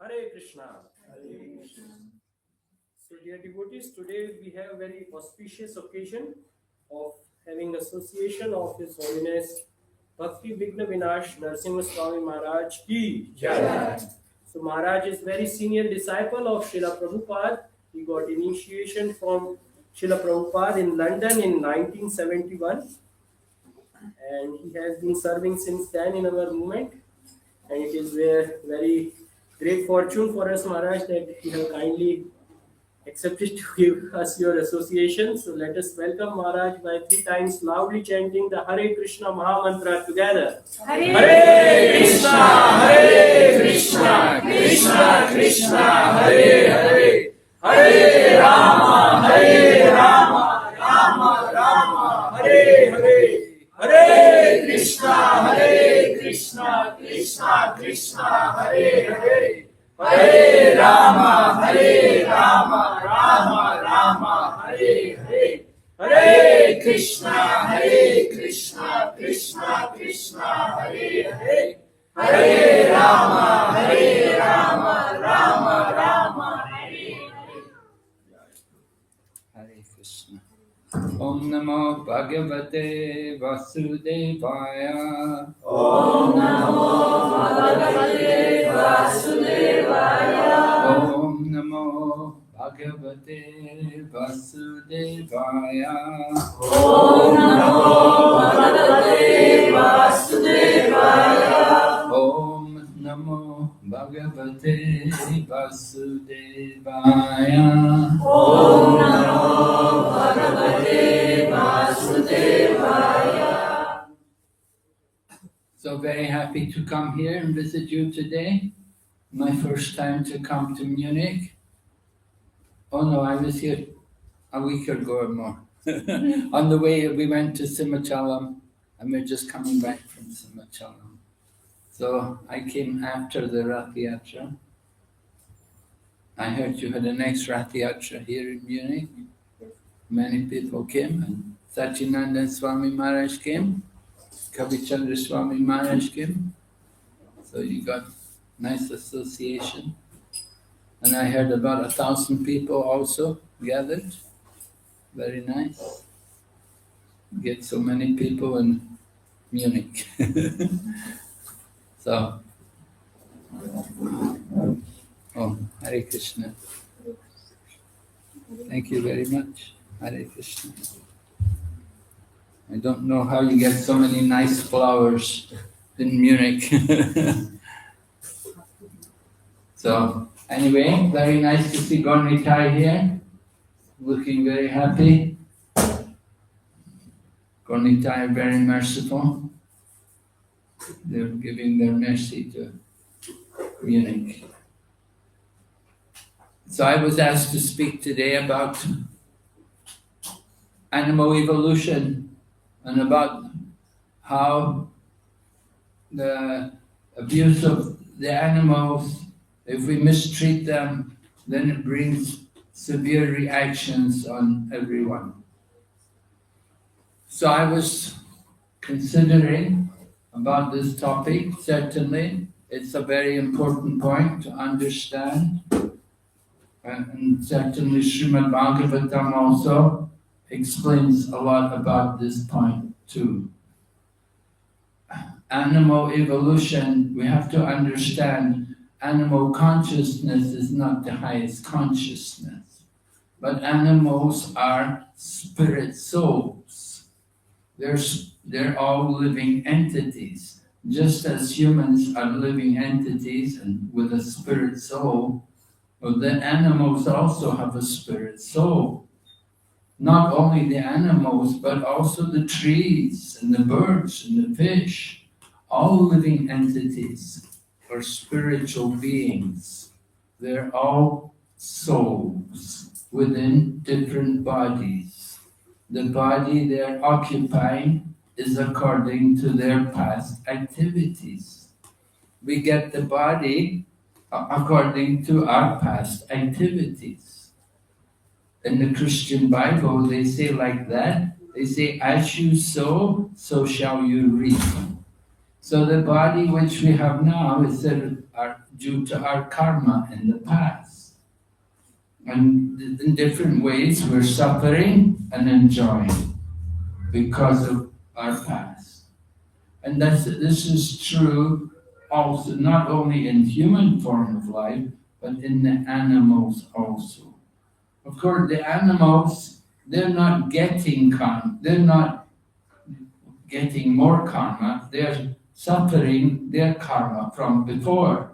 Hare Krishna. Hare Krishna. So dear devotees, today we have a very auspicious occasion of having association of His Holiness Bhakti Vigna Vinash Narasimha Swami Maharaj ki Jai. So Maharaj is very senior disciple of Srila Prabhupada. He got initiation from Srila Prabhupada in London in 1971, and he has been serving since then in our movement. And it is a very great fortune for us, Maharaj, that you have kindly accepted to give us your association. So let us welcome Maharaj by 3 times loudly chanting the Hare Krishna Maha Mantra together. Hare Krishna, Hare Krishna, Krishna Krishna, Hare Hare, Hare Rama, Hare Rama, Rama Rama, Hare Hare. Hare Krishna, Krishna Krishna, Hare Hare, Hare Rama, Rama Rama, Hare Hare. Hare Krishna, Krishna Krishna, Hare Hare, Hare Rama, Rama Rama, Hare Hare. Hare Krishna. Om Namo Bhagavate Vasudevaya. Om Namo Bhagavate Vasudevaya. Om Namo Bhagavate Vasudevaya. Om Namo Bhagavate Vasudevaya. Om Namo Bhagavate Vasudevaya. Om Namo Bhagavate Vasudevaya. So very happy to come here and visit you today. My first time to come to Munich. Oh no, I was here a week ago or more. On the way we went to Simachalam and we're just coming back from Simachalam. So I came after the Rath Yatra. I heard you had a next Rath Yatra here in Munich. Many people came, and Sachinandan Swami Maharaj came, Kavichandra Swami Maharaj came. So you got nice association. And I heard about 1,000 people also gathered. Very nice. Get so many people in Munich. So, oh, Hare Krishna. Thank you very much. Hare Krishna. I don't know how you get so many nice flowers in Munich. So, anyway, very nice to see Gornitai here, looking very happy. Gornitai are very merciful. They're giving their mercy to Munich. So I was asked to speak today about animal evolution and about how the abuse of the animals, if we mistreat them, then it brings severe reactions on everyone. So I was considering about this topic. Certainly, it's a very important point to understand. And certainly Srimad Bhagavatam also explains a lot about this point too. Animal evolution, we have to understand animal consciousness is not the highest consciousness, but animals are spirit souls. They're all living entities. Just as humans are living entities and with a spirit soul, well, the animals also have a spirit soul. Not only the animals, but also the trees and the birds and the fish. All living entities are spiritual beings. They're all souls within different bodies. The body they're occupying is according to their past activities. We get the body according to our past activities. In the Christian Bible, they say like that. They say, as you sow, so shall you reap. So the body which we have now is due to our karma in the past. And in different ways, we're suffering and enjoying because of our past. And this is true also, not only in human form of life, but in the animals also. Of course, the animals, they're not getting karma, they're not getting more karma, they're suffering their karma from before.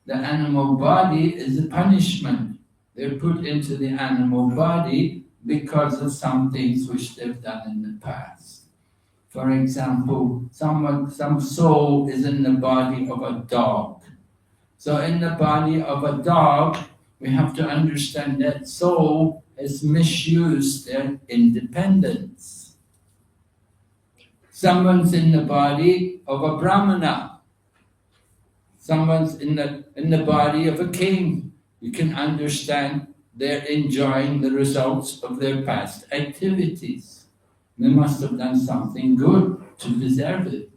The animal body is a punishment. They're put into the animal body because of some things which they've done in the past. For example, some soul is in the body of a dog. So in the body of a dog, we have to understand that soul has misused their independence. Someone's in the body of a brahmana. Someone's in the body of a king. You can understand they're enjoying the results of their past activities. They must have done something good to deserve it.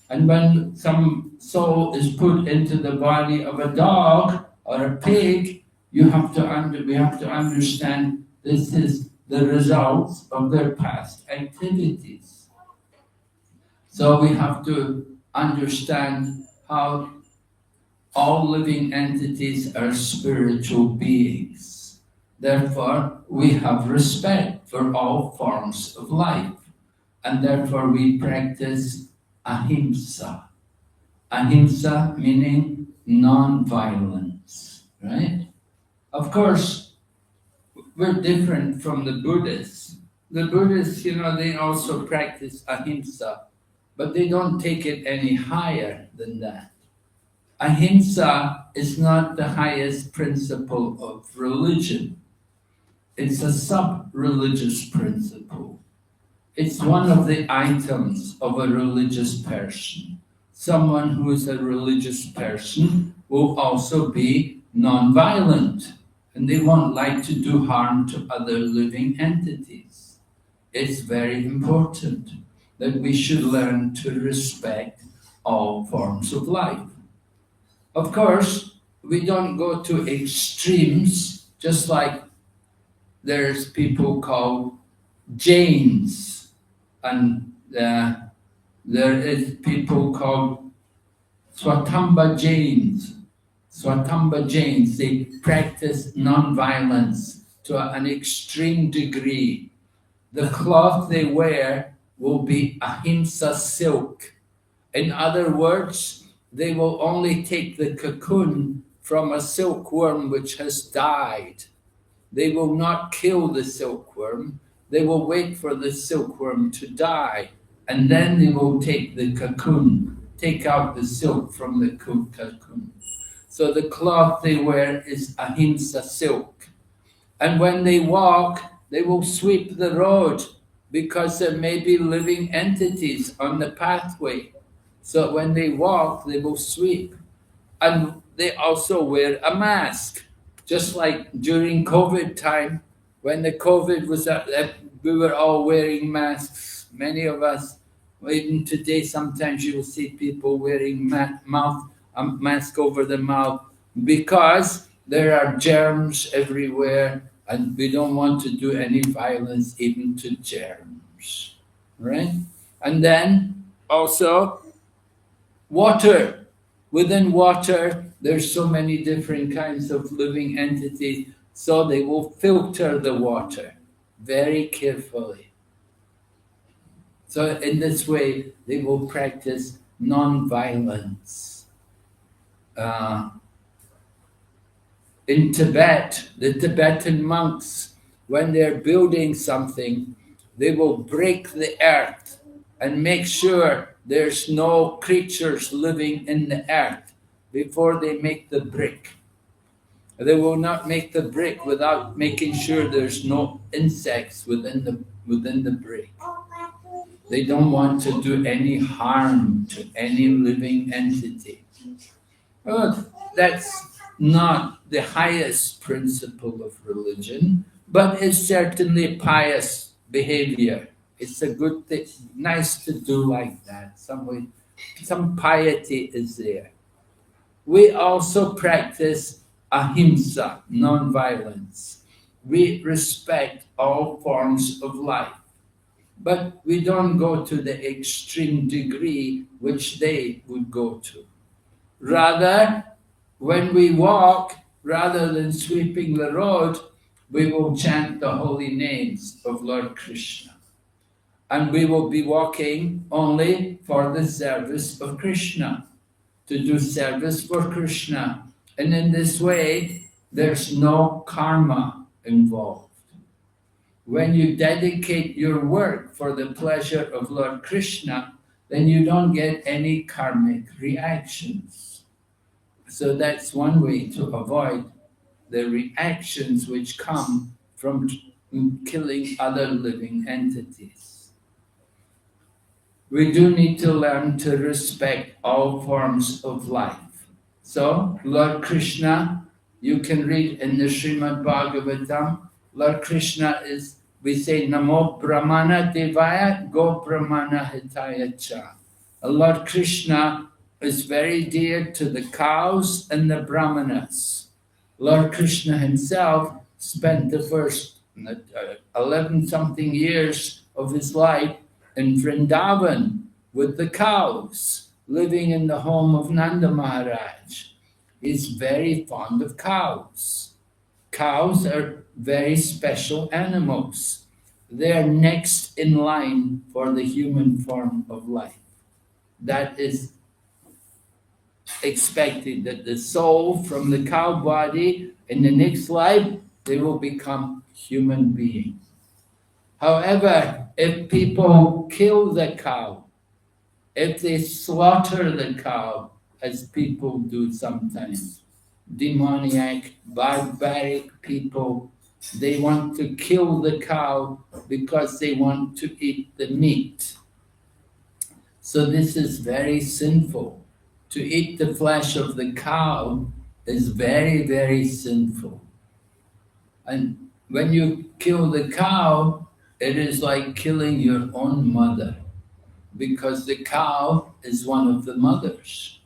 And when some soul is put into the body of a dog or a pig, we have to understand this is the results of their past activities. So we have to understand how all living entities are spiritual beings. Therefore, we have respect for all forms of life, and therefore we practice ahimsa. Ahimsa meaning non-violence, right? Of course, we're different from the Buddhists. The Buddhists, they also practice ahimsa, but they don't take it any higher than that. Ahimsa is not the highest principle of religion. It's a sub-religious principle. It's one of the items of a religious person. Someone who is a religious person will also be non-violent, and they won't like to do harm to other living entities. It's very important that we should learn to respect all forms of life. Of course, we don't go to extremes, just like there's people called Jains, and there is people called Swatamba Jains. Swatamba Jains, they practice non-violence to an extreme degree. The cloth they wear will be ahimsa silk. In other words, they will only take the cocoon from a silkworm which has died. They will not kill the silkworm. They will wait for the silkworm to die, and then they will take the cocoon, take out the silk from the cocoon. So the cloth they wear is ahimsa silk. And when they walk, they will sweep the road because there may be living entities on the pathway. So when they walk, they will sweep. And they also wear a mask. Just like during COVID time, when the COVID was up, we were all wearing masks. Many of us, even today, sometimes you will see people wearing a mask over the mouth because there are germs everywhere, and we don't want to do any violence even to germs, right? And then also water. Within water, there's so many different kinds of living entities, so they will filter the water very carefully. So in this way, they will practice non-violence. In Tibet, the Tibetan monks, when they're building something, they will break the earth and make sure there's no creatures living in the earth before they make the brick. They will not make the brick without making sure there's no insects within the brick. They don't want to do any harm to any living entity. Well, that's not the highest principle of religion, but it's certainly pious behavior. It's a good thing, nice to do like that. Some piety is there. We also practice ahimsa, non-violence. We respect all forms of life, but we don't go to the extreme degree which they would go to. Rather, when we walk, rather than sweeping the road, we will chant the holy names of Lord Krishna. And we will be walking only for the service of Krishna, to do service for Krishna. And in this way, there's no karma involved. When you dedicate your work for the pleasure of Lord Krishna, then you don't get any karmic reactions. So that's one way to avoid the reactions which come from killing other living entities. We do need to learn to respect all forms of life. So, Lord Krishna, you can read in the Srimad Bhagavatam, Lord Krishna is, we say, Namo Brahmana Devaya Go Brahmana Hitaya Cha. Lord Krishna is very dear to the cows and the brahmanas. Lord Krishna himself spent the first 11-something years of his life in Vrindavan with the cows, living in the home of Nanda Maharaj. He's very fond of cows. Cows are very special animals. They're next in line for the human form of life. That is expected, that the soul from the cow body in the next life, they will become human beings. However, if people kill the cow, if they slaughter the cow, as people do sometimes, demoniac, barbaric people, they want to kill the cow because they want to eat the meat. So this is very sinful. To eat the flesh of the cow is very, very sinful. And when you kill the cow, it is like killing your own mother, because the cow is one of the mothers.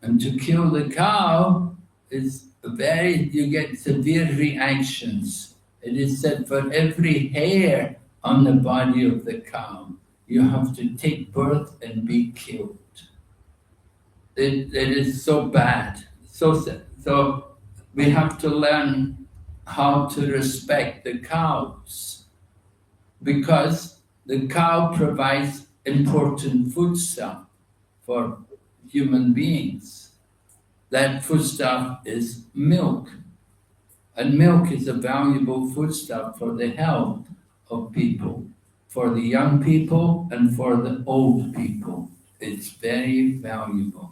And to kill the cow is you get severe reactions. It is said for every hair on the body of the cow, you have to take birth and be killed. It is so bad, so sad. So we have to learn how to respect the cows, because the cow provides important foodstuff for human beings. That foodstuff is milk. And milk is a valuable foodstuff for the health of people, for the young people and for the old people. It's very valuable.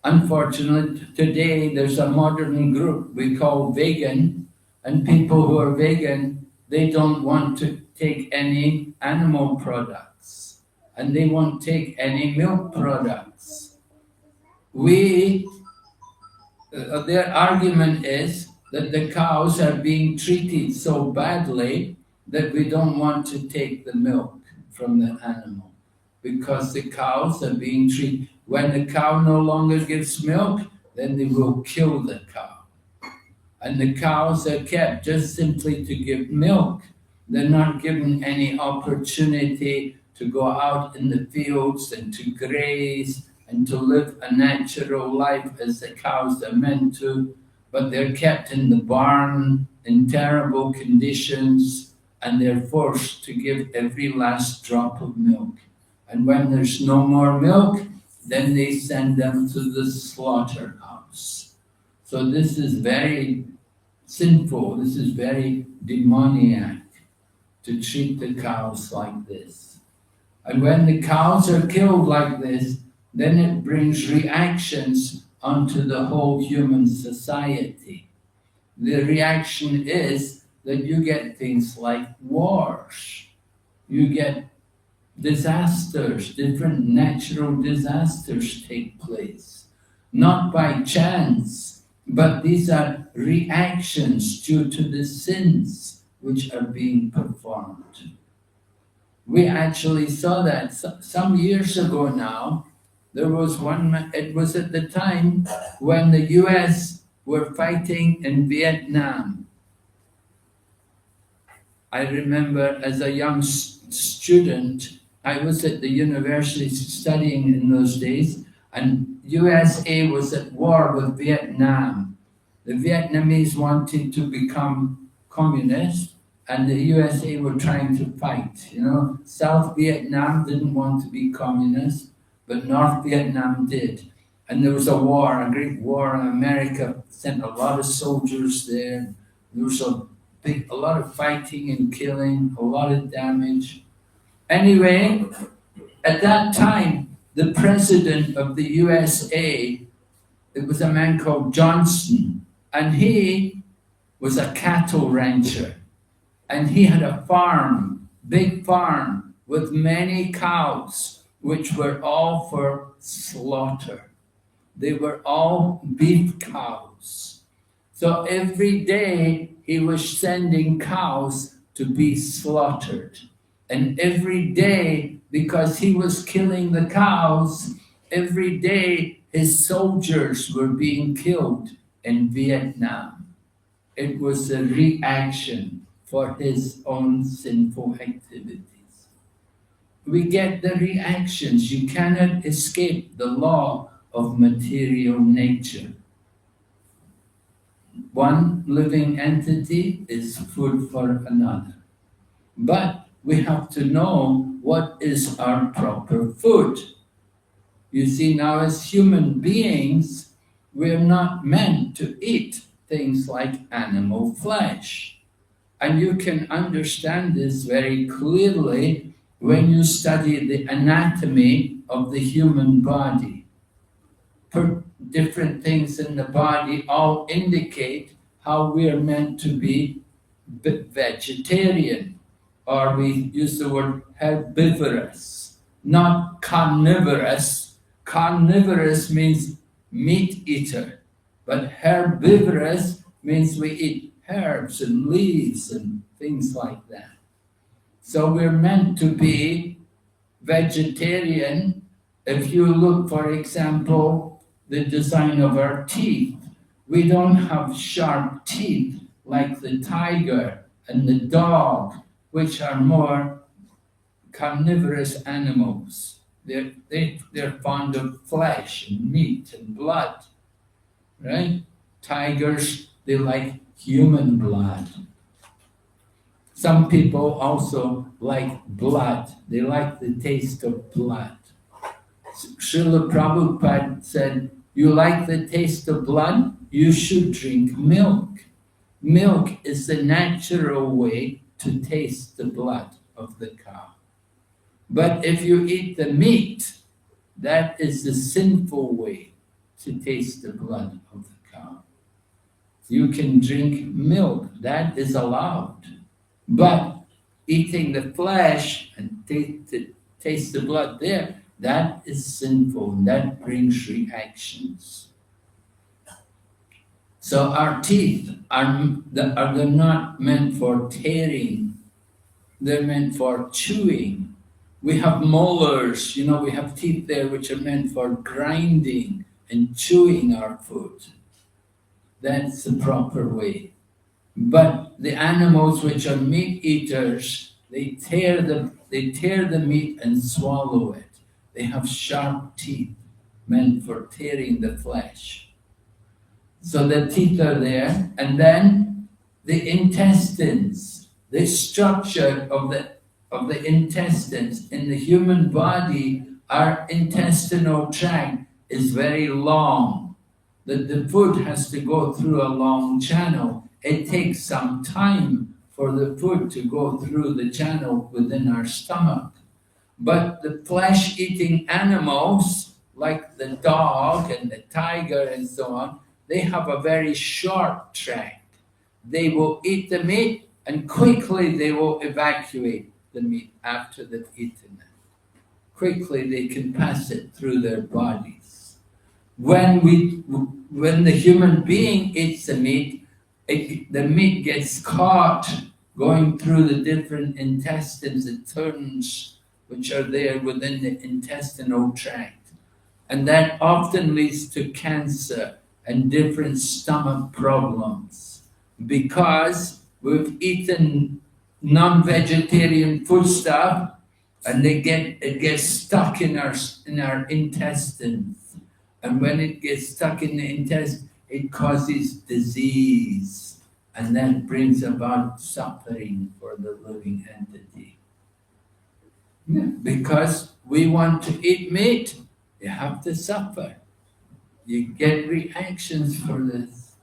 Unfortunately, today there's a modern group we call vegan, and people who are vegan, they don't want to take any animal products, and they won't take any milk products. Their argument is that the cows are being treated so badly that we don't want to take the milk from the animal, because the cows are being treated. When the cow no longer gives milk, then they will kill the cow. And the cows are kept just simply to give milk. They're not given any opportunity to go out in the fields and to graze and to live a natural life as the cows are meant to, but they're kept in the barn in terrible conditions, and they're forced to give every last drop of milk. And when there's no more milk, then they send them to the slaughterhouse. So this is very sinful, this is very demoniac to treat the cows like this. And when the cows are killed like this, then it brings reactions onto the whole human society. The reaction is that you get things like wars, you get disasters, different natural disasters take place, not by chance, but these are reactions due to the sins which are being performed. We actually saw that some years ago now. There was one, it was at the time when the US were fighting in Vietnam. I remember as a young student, I was at the university studying in those days, and USA was at war with Vietnam. The Vietnamese wanted to become communist, and the USA were trying to fight. You know, South Vietnam didn't want to be communist, but North Vietnam did. And there was a war, a great war, and America sent a lot of soldiers there. There was a lot of fighting and killing, a lot of damage. Anyway, at that time, the president of the USA, it was a man called Johnson, and he was a cattle rancher. And he had a farm, big farm, with many cows, which were all for slaughter. They were all beef cows. So every day he was sending cows to be slaughtered. And every day, because he was killing the cows, every day his soldiers were being killed in Vietnam. It was a reaction for his own sinful activities. We get the reactions. You cannot escape the law of material nature. One living entity is food for another. But we have to know what is our proper food. You see, now as human beings, we're not meant to eat things like animal flesh. And you can understand this very clearly when you study the anatomy of the human body. Different things in the body all indicate how we are meant to be vegetarian, or we use the word herbivorous, not carnivorous. Carnivorous means meat eater, but herbivorous means we eat herbs and leaves and things like that. So we're meant to be vegetarian. If you look, for example, the design of our teeth, we don't have sharp teeth like the tiger and the dog, which are more carnivorous animals. They're fond of flesh and meat and blood, right? Tigers, they like human blood. Some people also like blood. They like the taste of blood. Srila Prabhupada said, you like the taste of blood? You should drink milk. Milk is the natural way to taste the blood of the cow. But if you eat the meat, that is the sinful way to taste the blood of the cow. You can drink milk, that is allowed. But eating the flesh and taste the blood there, that is sinful, and that brings reactions. So our teeth they're not meant for tearing, they're meant for chewing. We have molars, we have teeth there which are meant for grinding and chewing our food. That's the proper way. But the animals which are meat eaters, they tear the meat and swallow it. They have sharp teeth meant for tearing the flesh. So the teeth are there, and then the intestines, the structure of of the intestines. In the human body, our intestinal tract is very long. That the food has to go through a long channel. It takes some time for the food to go through the channel within our stomach. But the flesh-eating animals, like the dog and the tiger and so on, they have a very short tract. They will eat the meat and quickly they will evacuate the meat after they've eaten it. Quickly they can pass it through their bodies. When the human being eats the meat, the meat gets caught going through the different intestines, the turns which are there within the intestinal tract. And that often leads to cancer and different stomach problems because we've eaten non-vegetarian food stuff and it gets stuck in our intestines. And when it gets stuck in the intestine, it causes disease. And that brings about suffering for the living entity. Yeah, because we want to eat meat, you have to suffer. You get reactions for this.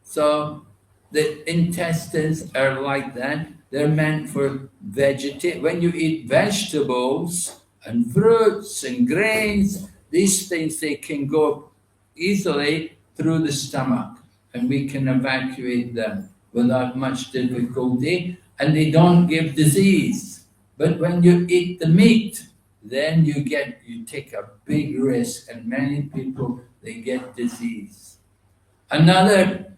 So the intestines are like that. They're meant for vegetation. When you eat vegetables and fruits and grains, these things, they can go easily through the stomach and we can evacuate them without much difficulty, and they don't give disease. But when you eat the meat, then you take a big risk, and many people, they get disease. Another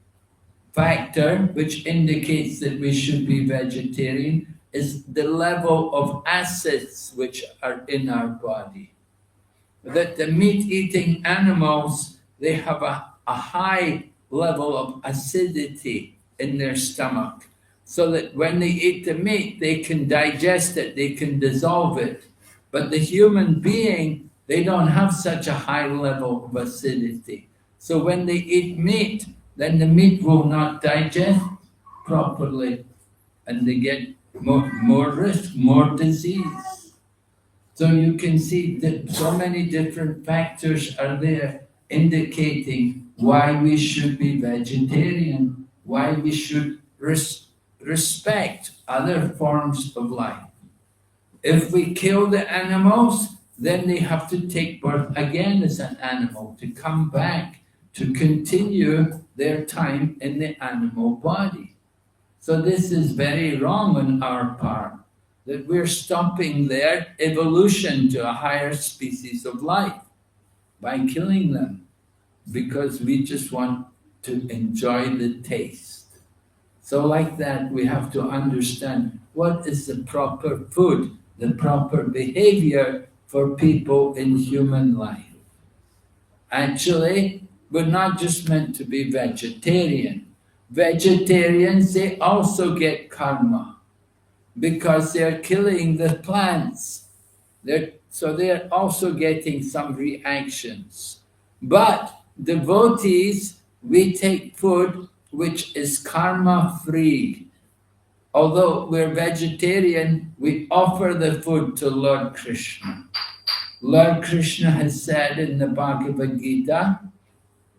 factor which indicates that we should be vegetarian is the level of acids which are in our body. That the meat-eating animals, they have a high level of acidity in their stomach, so that when they eat the meat, they can digest it, they can dissolve it. But the human being, they don't have such a high level of acidity. So when they eat meat, then the meat will not digest properly, and they get more risk, more disease. So you can see that so many different factors are there indicating why we should be vegetarian, why we should respect other forms of life. If we kill the animals, then they have to take birth again as an animal to come back to continue their time in the animal body. So this is very wrong on our part, that we're stopping their evolution to a higher species of life by killing them, because we just want to enjoy the taste. So like that, we have to understand what is the proper food, the proper behavior for people in human life. Actually, we're not just meant to be vegetarian. Vegetarians, they also get karma because they're killing the plants. So they're also getting some reactions. But devotees, we take food which is karma-free. Although we're vegetarian, we offer the food to Lord Krishna. Lord Krishna has said in the Bhagavad Gita,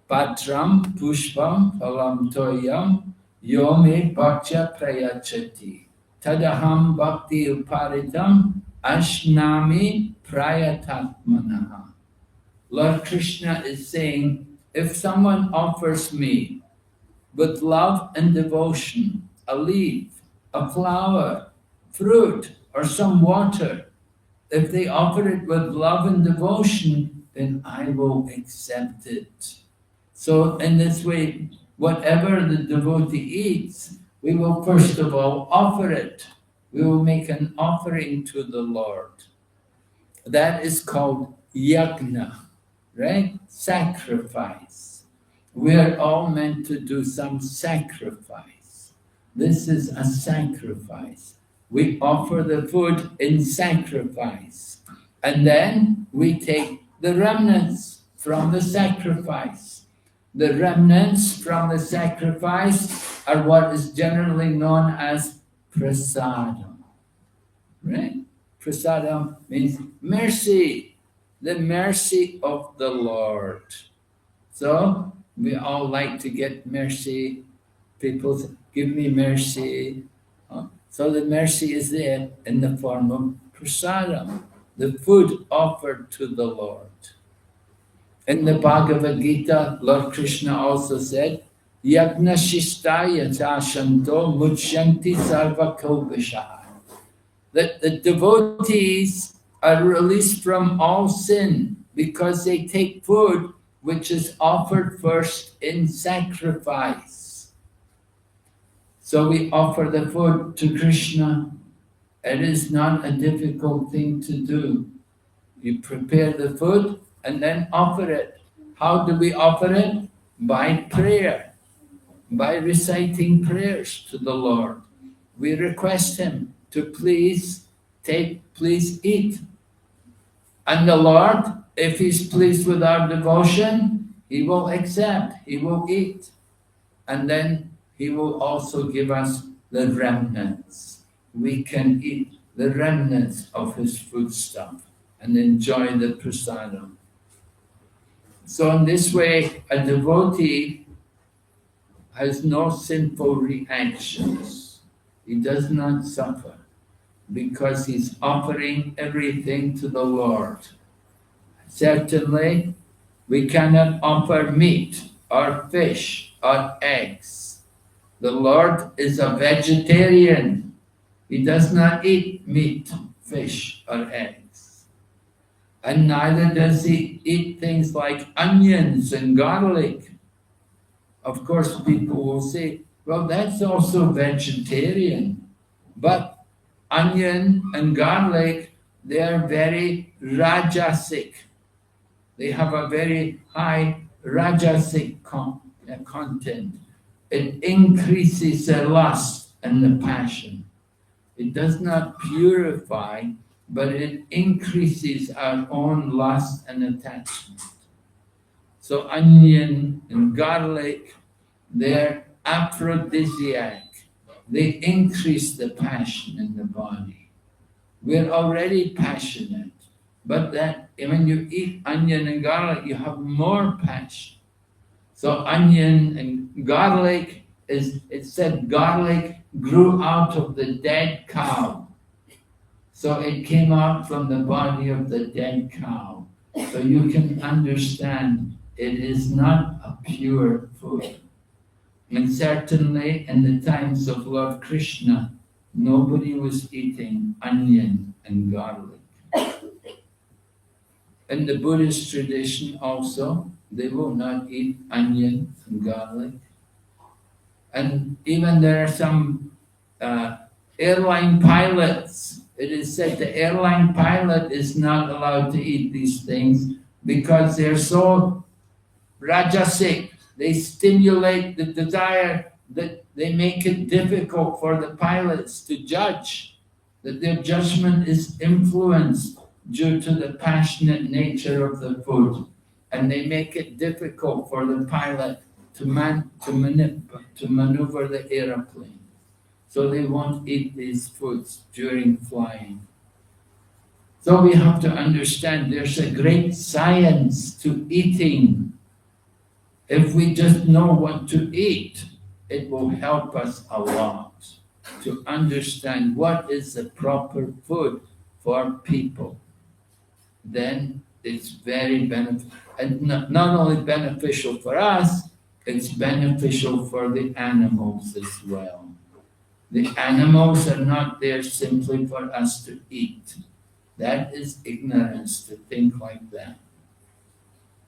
Patram pushpam phalam toyam yome bhaktya prayachati tadaham bhakti uparitam ashnami prayatatmanaha. Lord Krishna is saying, if someone offers me with love and devotion a leaf, a flower, fruit, or some water, if they offer it with love and devotion, then I will accept it. So in this way, whatever the devotee eats, we will first of all offer it. We will make an offering to the Lord. That is called yajna, right? Sacrifice. We are all meant to do some sacrifice. This is a sacrifice. We offer the food in sacrifice. And then we take the remnants from the sacrifice. The remnants from the sacrifice are what is generally known as prasadam. Right? Prasadam means mercy, the mercy of the Lord. So we all like to get mercy. People say, give me mercy. So the mercy is there in the form of prasadam, the food offered to the Lord. In the Bhagavad Gita, Lord Krishna also said, Yagna Shistaya Tashanto Muchyanti Sarva Kalpasha. That the devotees are released from all sin because they take food which is offered first in sacrifice. So we offer the food to Krishna. It is not a difficult thing to do. You prepare the food and then offer it. How do we offer it? By prayer, by reciting prayers to the Lord. We request Him to please eat. And the Lord, if He's pleased with our devotion, He will accept, He will eat. And then He will also give us the remnants. We can eat the remnants of His foodstuff and enjoy the prasadam. So in this way, a devotee has no sinful reactions. He does not suffer because he's offering everything to the Lord. Certainly, we cannot offer meat or fish or eggs. The Lord is a vegetarian. He does not eat meat, fish, or eggs. And neither does He eat things like onions and garlic. Of course, people will say, well, that's also vegetarian. But onion and garlic, they are very rajasic. They have a very high rajasic content. It increases the lust and the passion. It does not purify, but it increases our own lust and attachment. So onion and garlic, they're aphrodisiac. They increase the passion in the body. We're already passionate, but that when you eat onion and garlic, you have more passion. So onion and garlic, it said garlic grew out of the dead cow. So it came out from the body of the dead cow. So you can understand it is not a pure food. And certainly in the times of Lord Krishna, nobody was eating onion and garlic. In the Buddhist tradition also, they will not eat onion and garlic. And even there are some airline pilots. It is said the airline pilot is not allowed to eat these things because they're so rajasic. They stimulate the desire that they make it difficult for the pilots to judge, that their judgment is influenced due to the passionate nature of the food. And they make it difficult for the pilot to maneuver the airplane. So they won't eat these foods during flying. So we have to understand there's a great science to eating. If we just know what to eat, it will help us a lot to understand what is the proper food for people. Then it's very beneficial. And not only beneficial for us, it's beneficial for the animals as well. The animals are not there simply for us to eat. That is ignorance to think like that.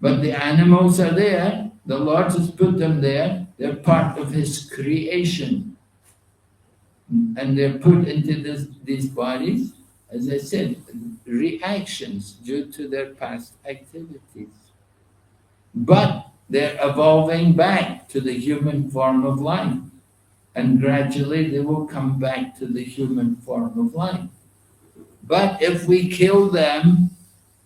But the animals are there. The Lord has put them there. They're part of His creation. And they're put into these bodies, as I said, reactions due to their past activities. But they're evolving back to the human form of life. And gradually they will come back to the human form of life. But if we kill them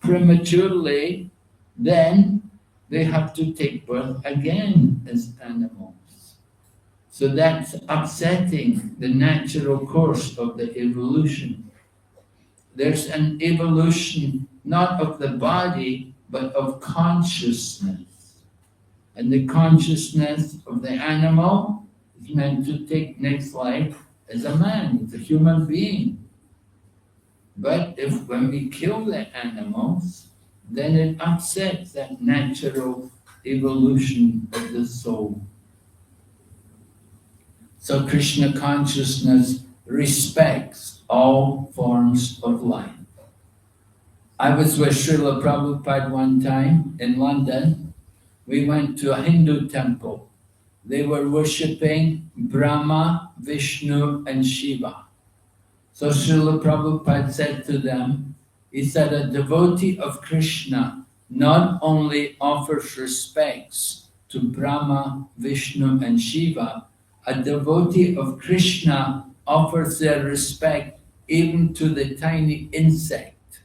prematurely, then they have to take birth again as animals. So that's upsetting the natural course of the evolution. There's an evolution not of the body, but of consciousness. And the consciousness of the animal is meant to take next life as a man, as a human being. But if when we kill the animals, then it upsets that natural evolution of the soul. So Krishna consciousness respects all forms of life. I was with Srila Prabhupada one time in London. We went to a Hindu temple. They were worshipping Brahma, Vishnu and Shiva. So Srila Prabhupada said to them, he said, a devotee of Krishna not only offers respects to Brahma, Vishnu and Shiva, a devotee of Krishna offers their respect even to the tiny insect,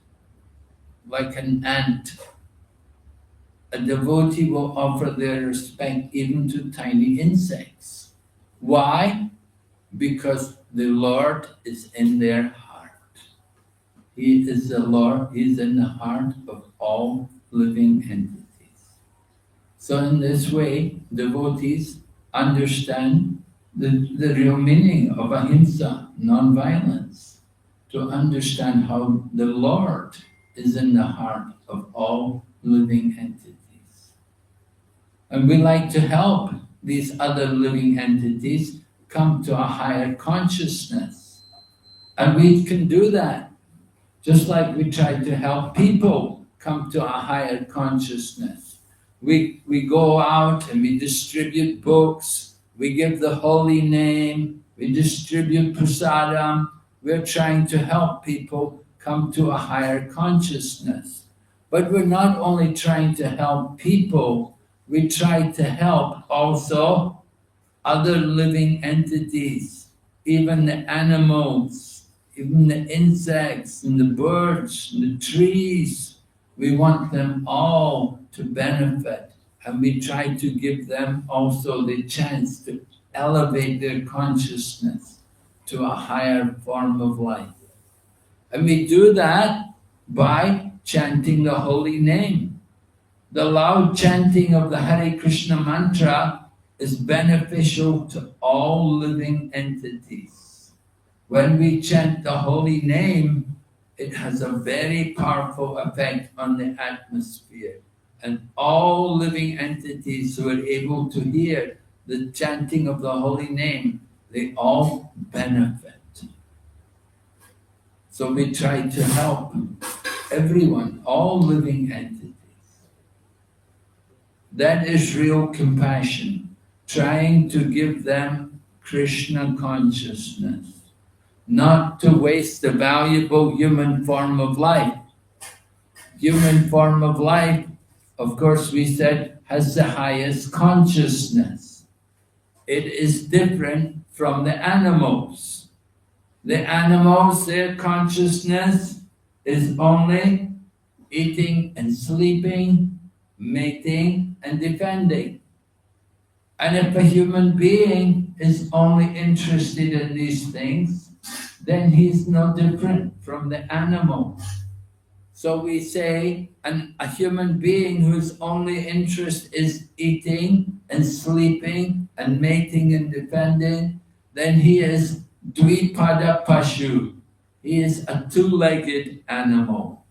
like an ant. A devotee will offer their respect even to tiny insects. Why? Because the Lord is in their heart. He is the Lord, He is in the heart of all living entities. So in this way, devotees understand the real meaning of ahimsa, non-violence, to understand how the Lord is in the heart of all living entities. And we like to help these other living entities come to a higher consciousness. And we can do that, just like we try to help people come to a higher consciousness. We go out and we distribute books, we give the holy name, we distribute prasadam. We're trying to help people come to a higher consciousness. But we're not only trying to help people, we try to help also other living entities, even the animals, even the insects and the birds and the trees. We want them all to benefit, and we try to give them also the chance to elevate their consciousness to a higher form of life. And we do that by chanting the holy name. The loud chanting of the Hare Krishna mantra is beneficial to all living entities. When we chant the holy name, it has a very powerful effect on the atmosphere. And all living entities who are able to hear the chanting of the holy name, they all benefit. So we try to help everyone, all living entities. That is real compassion, trying to give them Krishna consciousness, not to waste the valuable human form of life. Human form of life, of course we said, has the highest consciousness. It is different from the animals. The animals, their consciousness is only eating and sleeping, mating and defending. And if a human being is only interested in these things, then he's no different from the animal. So we say a human being whose only interest is eating and sleeping and mating and defending, then he is Dvipada Pashu. He is a two-legged animal.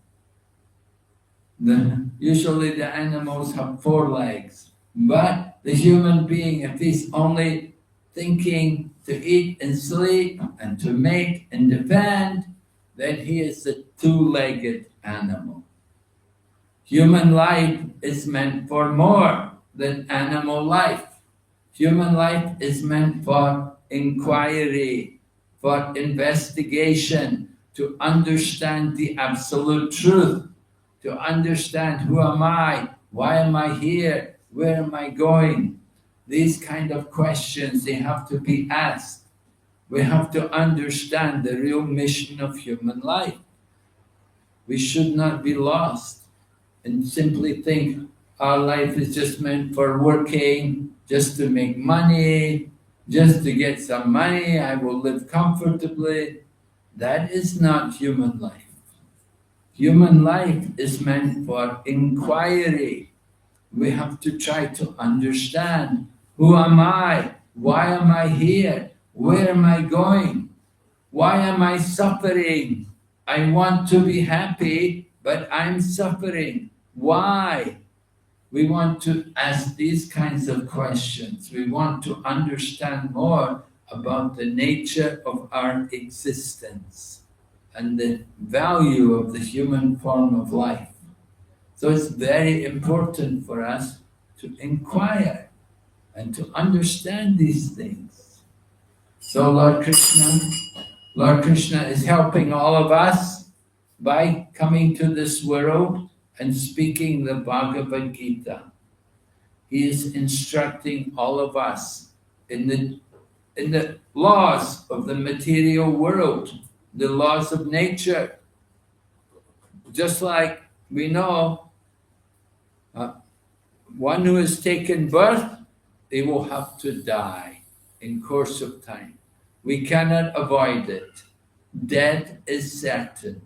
Usually the animals have 4 legs, but the human being, if he's only thinking to eat and sleep and to mate and defend, then he is a two-legged animal. Human life is meant for more than animal life. Human life is meant for inquiry, for investigation, to understand the absolute truth, to understand who am I, why am I here, where am I going. These kind of questions, they have to be asked. We have to understand the real mission of human life. We should not be lost and simply think our life is just meant for working, just to make money, just to get some money, I will live comfortably. That is not human life. Human life is meant for inquiry. We have to try to understand, who am I? Why am I here? Where am I going? Why am I suffering? I want to be happy, but I'm suffering. Why? We want to ask these kinds of questions. We want to understand more about the nature of our existence and the value of the human form of life. So it's very important for us to inquire and to understand these things. So Lord Krishna is helping all of us by coming to this world and speaking the Bhagavad Gita. He is instructing all of us in the laws of the material world, the laws of nature. Just like we know, one who has taken birth, they will have to die in course of time. We cannot avoid it. Death is certain.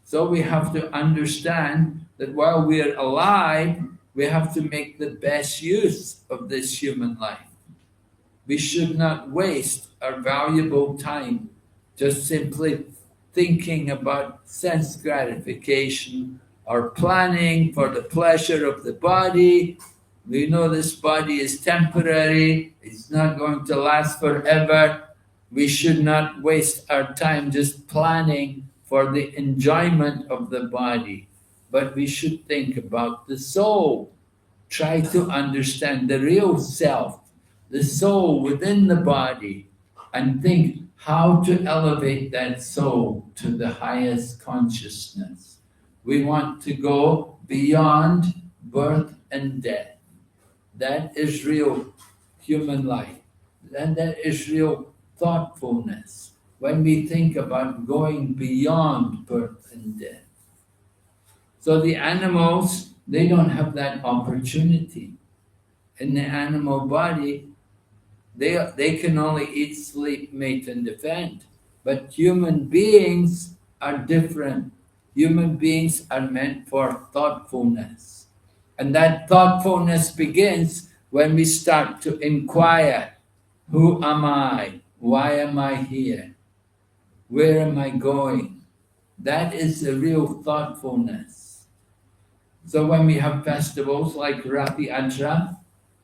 So we have to understand that while we are alive, we have to make the best use of this human life. We should not waste our valuable time just simply thinking about sense gratification or planning for the pleasure of the body. We know this body is temporary, it's not going to last forever. We should not waste our time just planning for the enjoyment of the body, but we should think about the soul. Try to understand the real self, the soul within the body, and think how to elevate that soul to the highest consciousness. We want to go beyond birth and death. That is real human life. And that is real thoughtfulness when we think about going beyond birth and death. So the animals, they don't have that opportunity. In the animal body, they can only eat, sleep, mate, and defend. But human beings are different. Human beings are meant for thoughtfulness. And that thoughtfulness begins when we start to inquire, who am I? Why am I here? Where am I going? That is the real thoughtfulness. So when we have festivals like Yatra,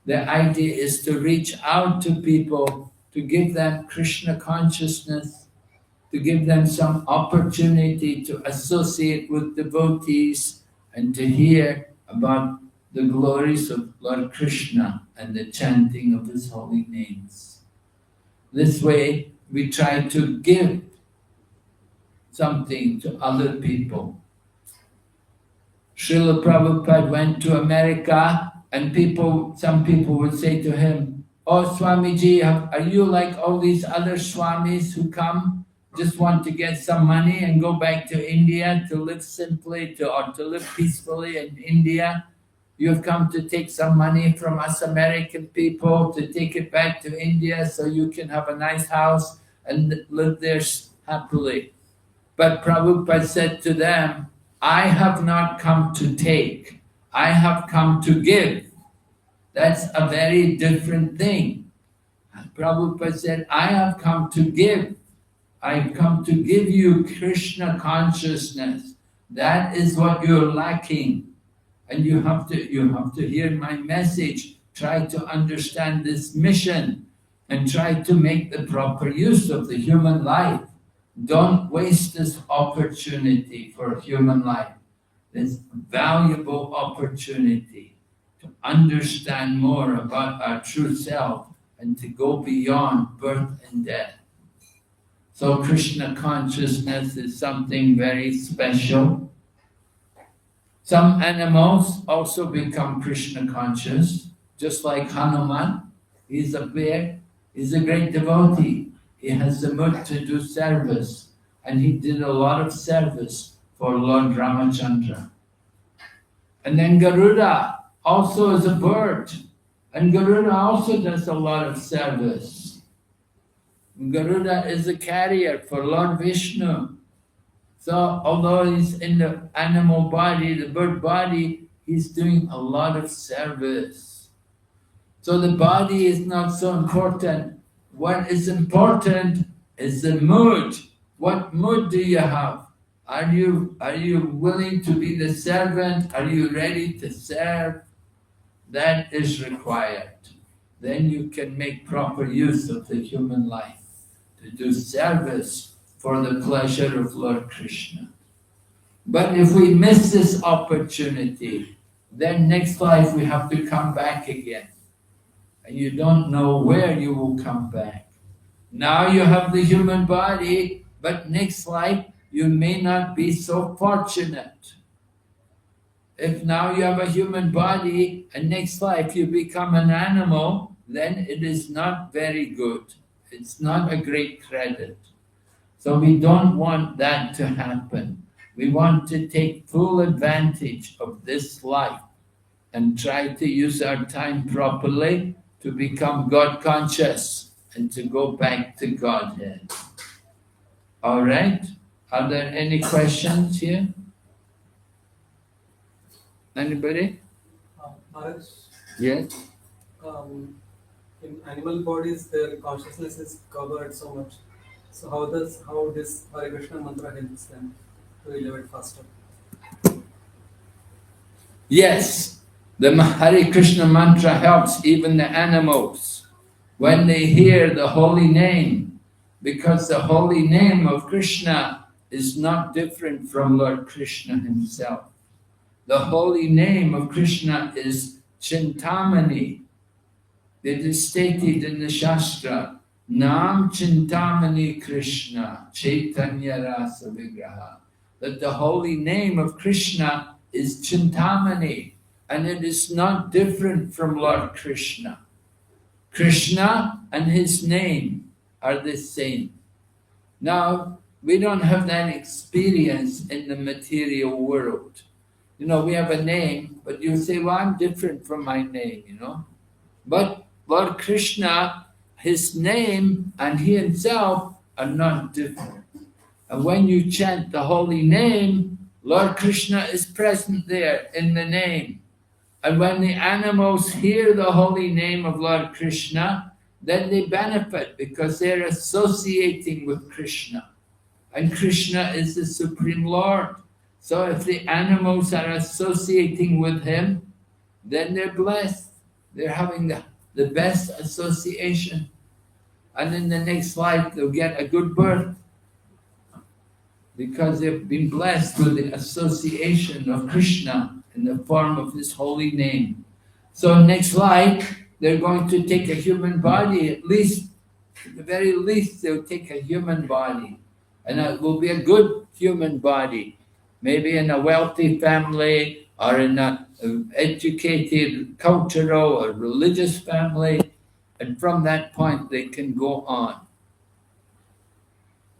the idea is to reach out to people, to give them Krishna consciousness, to give them some opportunity to associate with devotees and to hear about the glories of Lord Krishna and the chanting of his holy names. This way, we try to give something to other people. Srila Prabhupada went to America, and some people would say to him, "Oh, Swamiji, are you like all these other Swamis who come, just want to get some money and go back to India to live simply, or to live peacefully in India? You've come to take some money from us American people to take it back to India so you can have a nice house and live there happily." But Prabhupada said to them, "I have not come to take, I have come to give." That's a very different thing. Prabhupada said, "I have come to give. I've come to give you Krishna consciousness. That is what you're lacking. And you have to hear my message. Try to understand this mission and try to make the proper use of the human life. Don't waste this opportunity for human life, this valuable opportunity to understand more about our true self and to go beyond birth and death." So Krishna consciousness is something very special. Some animals also become Krishna conscious, just like Hanuman. He's a bear, he's a great devotee. He has the mood to do service, and he did a lot of service for Lord Ramachandra. And then Garuda also is a bird, and Garuda also does a lot of service. Garuda is a carrier for Lord Vishnu. So although he's in the animal body, the bird body, he's doing a lot of service. So the body is not so important. What is important is the mood. What mood do you have? Are you willing to be the servant? Are you ready to serve? That is required. Then you can make proper use of the human life to do service for the pleasure of Lord Krishna. But if we miss this opportunity, then next life we have to come back again. And you don't know where you will come back. Now you have the human body, but next life you may not be so fortunate. If now you have a human body and next life you become an animal, then it is not very good. It's not a great credit. So we don't want that to happen. We want to take full advantage of this life and try to use our time properly to become God conscious and to go back to Godhead. All right? Are there any questions here? Anybody? Maharaj, Yes? in animal bodies, their consciousness is covered so much. So how this Hare Krishna mantra helps them to elevate faster? Yes, the Hare Krishna mantra helps even the animals when they hear the holy name, because the holy name of Krishna is not different from Lord Krishna himself. The holy name of Krishna is Chintamani. It is stated in the Shastra, Nam Chintamani Krishna, Chaitanya Rasa Vigraha. That the holy name of Krishna is Chintamani, and it is not different from Lord Krishna. Krishna and his name are the same. Now, we don't have that experience in the material world. You know, we have a name, but you say, well, I'm different from my name, you know. But Lord Krishna, his name and he himself are not different. And when you chant the holy name, Lord Krishna is present there in the name. And when the animals hear the holy name of Lord Krishna, then they benefit because they're associating with Krishna. And Krishna is the Supreme Lord. So if the animals are associating with him, then they're blessed. They're having the best association. And in the next life, they'll get a good birth because they've been blessed with the association of Krishna in the form of his holy name. So next life, they're going to take a human body, at the very least, they'll take a human body. And it will be a good human body. Maybe in a wealthy family or in an educated, cultural or religious family. And from that point, they can go on.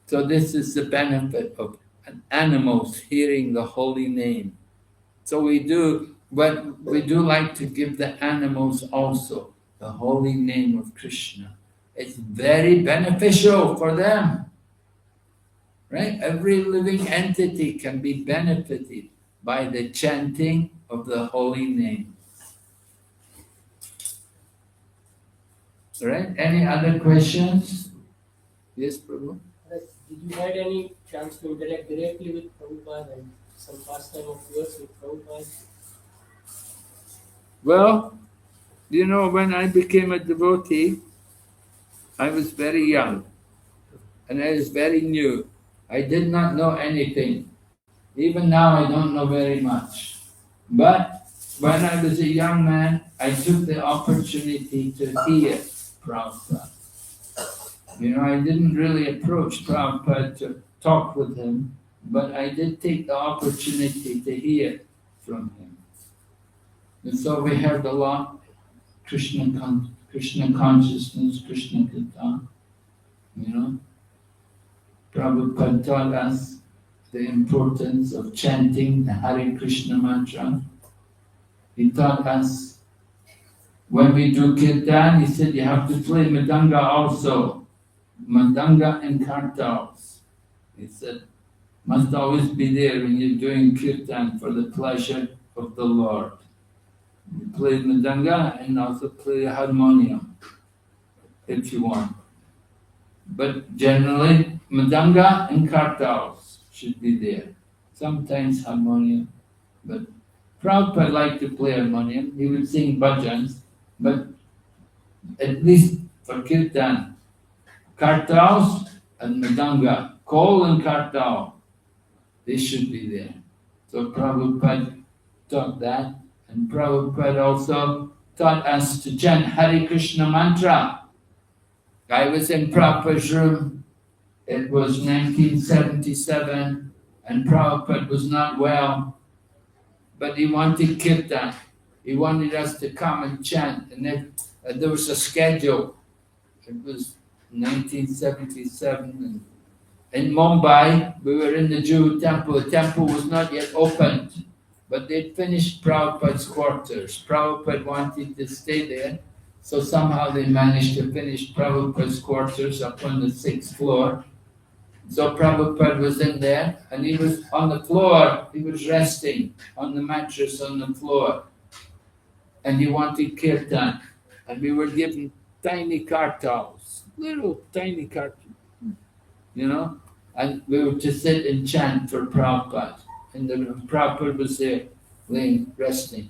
So this is the benefit of animals hearing the holy name. So we do like to give the animals also the holy name of Krishna. It's very beneficial for them. Right? Every living entity can be benefited by the chanting of the holy name. Right? Any other questions? Yes, Prabhu? Did you had any chance to interact directly with Prabhupada and some pastime of yours with Prabhupada? Well, you know, when I became a devotee, I was very young and I was very new. I did not know anything. Even now, I don't know very much. But when I was a young man, I took the opportunity to hear Prabhupada. You know, I didn't really approach Prabhupada to talk with him, but I did take the opportunity to hear from him. And so we heard a lot, Krishna consciousness, Krishna Kirtan, you know. Prabhupada taught us the importance of chanting the Hare Krishna mantra. He taught us when we do kirtan, he said you have to play mridanga also. Madanga and kartals. He said, must always be there when you're doing kirtan for the pleasure of the Lord. You play madanga and also play harmonium if you want. But generally, madanga and kartals should be there. Sometimes harmonium, but Prabhupada liked to play harmonium. He would sing bhajans, but at least for kirtan, kartals and madanga, kol and kartal, they should be there. So Prabhupada taught that, and Prabhupada also taught us to chant Hare Krishna mantra. I was in Prabhupada's room, it was 1977, and Prabhupada was not well, but he wanted kirtan. He wanted us to come and chant, and there was a schedule. It was 1977, and in Mumbai, we were in the Jew temple. The temple was not yet opened, but they'd finished Prabhupada's quarters. Prabhupada wanted to stay there, so somehow they managed to finish Prabhupada's quarters up on the 6th floor. So Prabhupada was in there, and he was on the floor. He was resting on the mattress on the floor, and he wanted kirtan. And we were given tiny kartals, little tiny kartals, you know, and we were to sit and chant for Prabhupada. And the Prabhupada was there, laying, resting.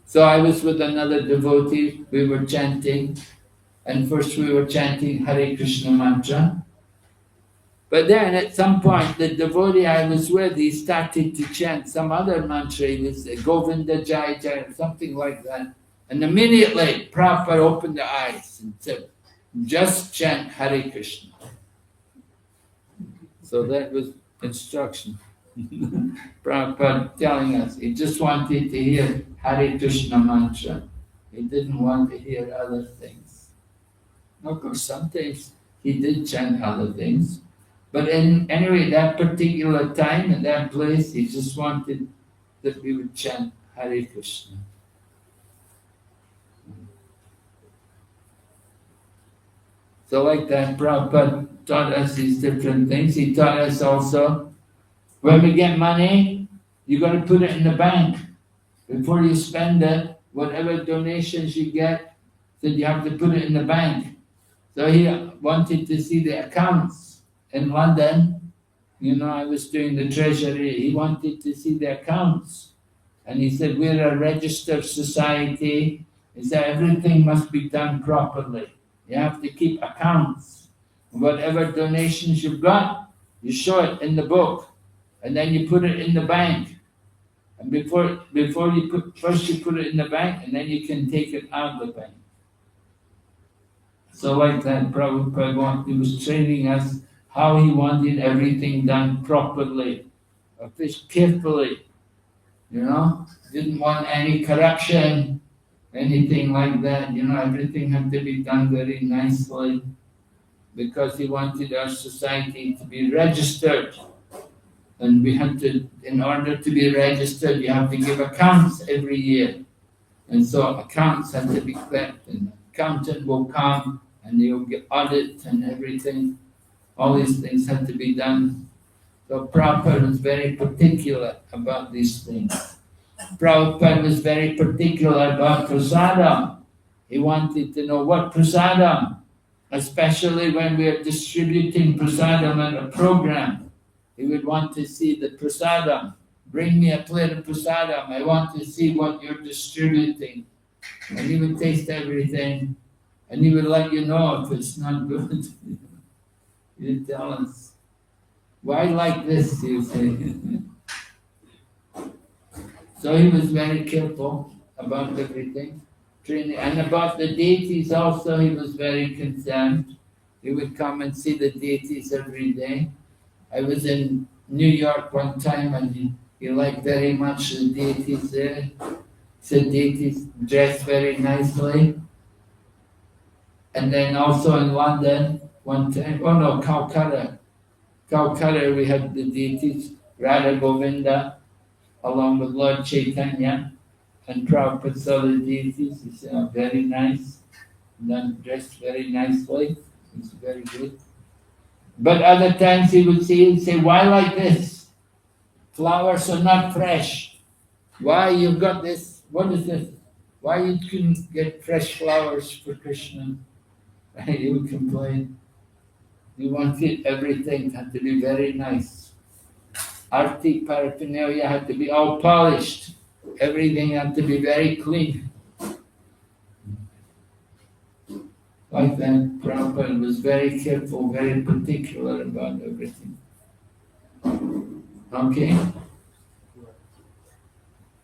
So I was with another devotee, we were chanting, and first we were chanting Hare Krishna mantra. But then at some point, the devotee I was with, he started to chant some other mantra. He was Govinda Jai Jai, or something like that. And immediately, Prabhupada opened the eyes and said, just chant Hare Krishna. So that was instruction. Prabhupada telling us, he just wanted to hear Hare Krishna mantra. He didn't want to hear other things. Of course, sometimes he did chant other things. But anyway, that particular time and that place, he just wanted that we would chant Hare Krishna. So like that, Prabhupada taught us these different things. He taught us also, when we get money, you got to put it in the bank. Before you spend it, whatever donations you get, then you have to put it in the bank. So he wanted to see the accounts. In London, you know, I was doing the treasury. He wanted to see the accounts. And he said, we're a registered society. He said, everything must be done properly. You have to keep accounts. Whatever donations you've got, you show it in the book. And then you put it in the bank. And first you put it in the bank, and then you can take it out of the bank. So like that, Prabhupada, he was training us how he wanted everything done properly, carefully, you know, didn't want any corruption, anything like that, you know, everything had to be done very nicely, because he wanted our society to be registered. And we had to, in order to be registered, you have to give accounts every year. And so accounts had to be kept, and the accountant will come, and they'll get audit and everything. All these things had to be done. So Prabhupada was very particular about these things. Prabhupada was very particular about prasadam. He wanted to know what prasadam, especially when we are distributing prasadam at a program. He would want to see the prasadam. Bring me a plate of prasadam. I want to see what you're distributing. And he would taste everything. And he would let you know if it's not good. He'd tell us, why like this, you say? So he was very careful about everything. And about the deities also, he was very concerned. He would come and see the deities every day. I was in New York one time, and he liked very much the deities there. He said deities dressed very nicely. And then also in London, one time, Calcutta. Calcutta, we had the deities, Radha Govinda, along with Lord Chaitanya, and Prabhupada saw the deities. He said, oh, very nice, and then dressed very nicely. It's very good. But other times he'd say, why like this? Flowers are not fresh. Why you got this? What is this? Why you couldn't get fresh flowers for Krishna? He would complain. You wanted everything had to be very nice. Arti paraphernalia had to be all polished. Everything had to be very clean. Like that, Prabhupada was very careful, very particular about everything. Okay?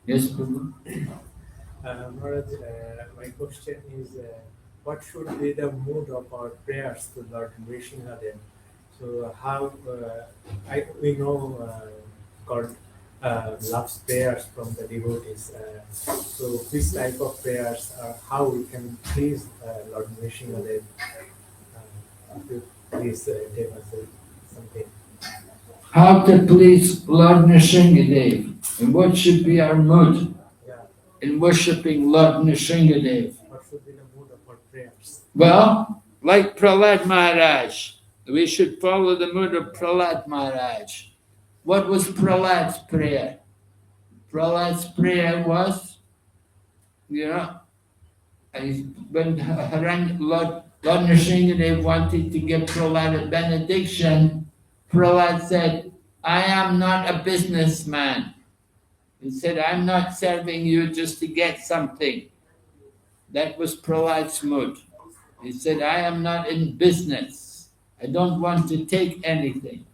Yes, Prabhu? Maharaj, my question is, what should be the mood of our prayers to Lord Vishnudev? So how we know God loves prayers from the devotees. So which type of prayers, how we can please Lord Vishnudev? If you please tell us something. How to please Lord Nrsingadev, and what should be our mood in worshipping Lord Nrsingadev? What should be the mood of our prayers? Well, like Prahlad Maharaj, we should follow the mood of Prahlad Maharaj. What was Prahlad's prayer? Prahlad's prayer was, when Lord Nrsingadev wanted to give Prahlad a benediction, Prahlad said, I am not a businessman. He said, I'm not serving you just to get something. That was Prahlad's mood. He said, I am not in business. I don't want to take anything.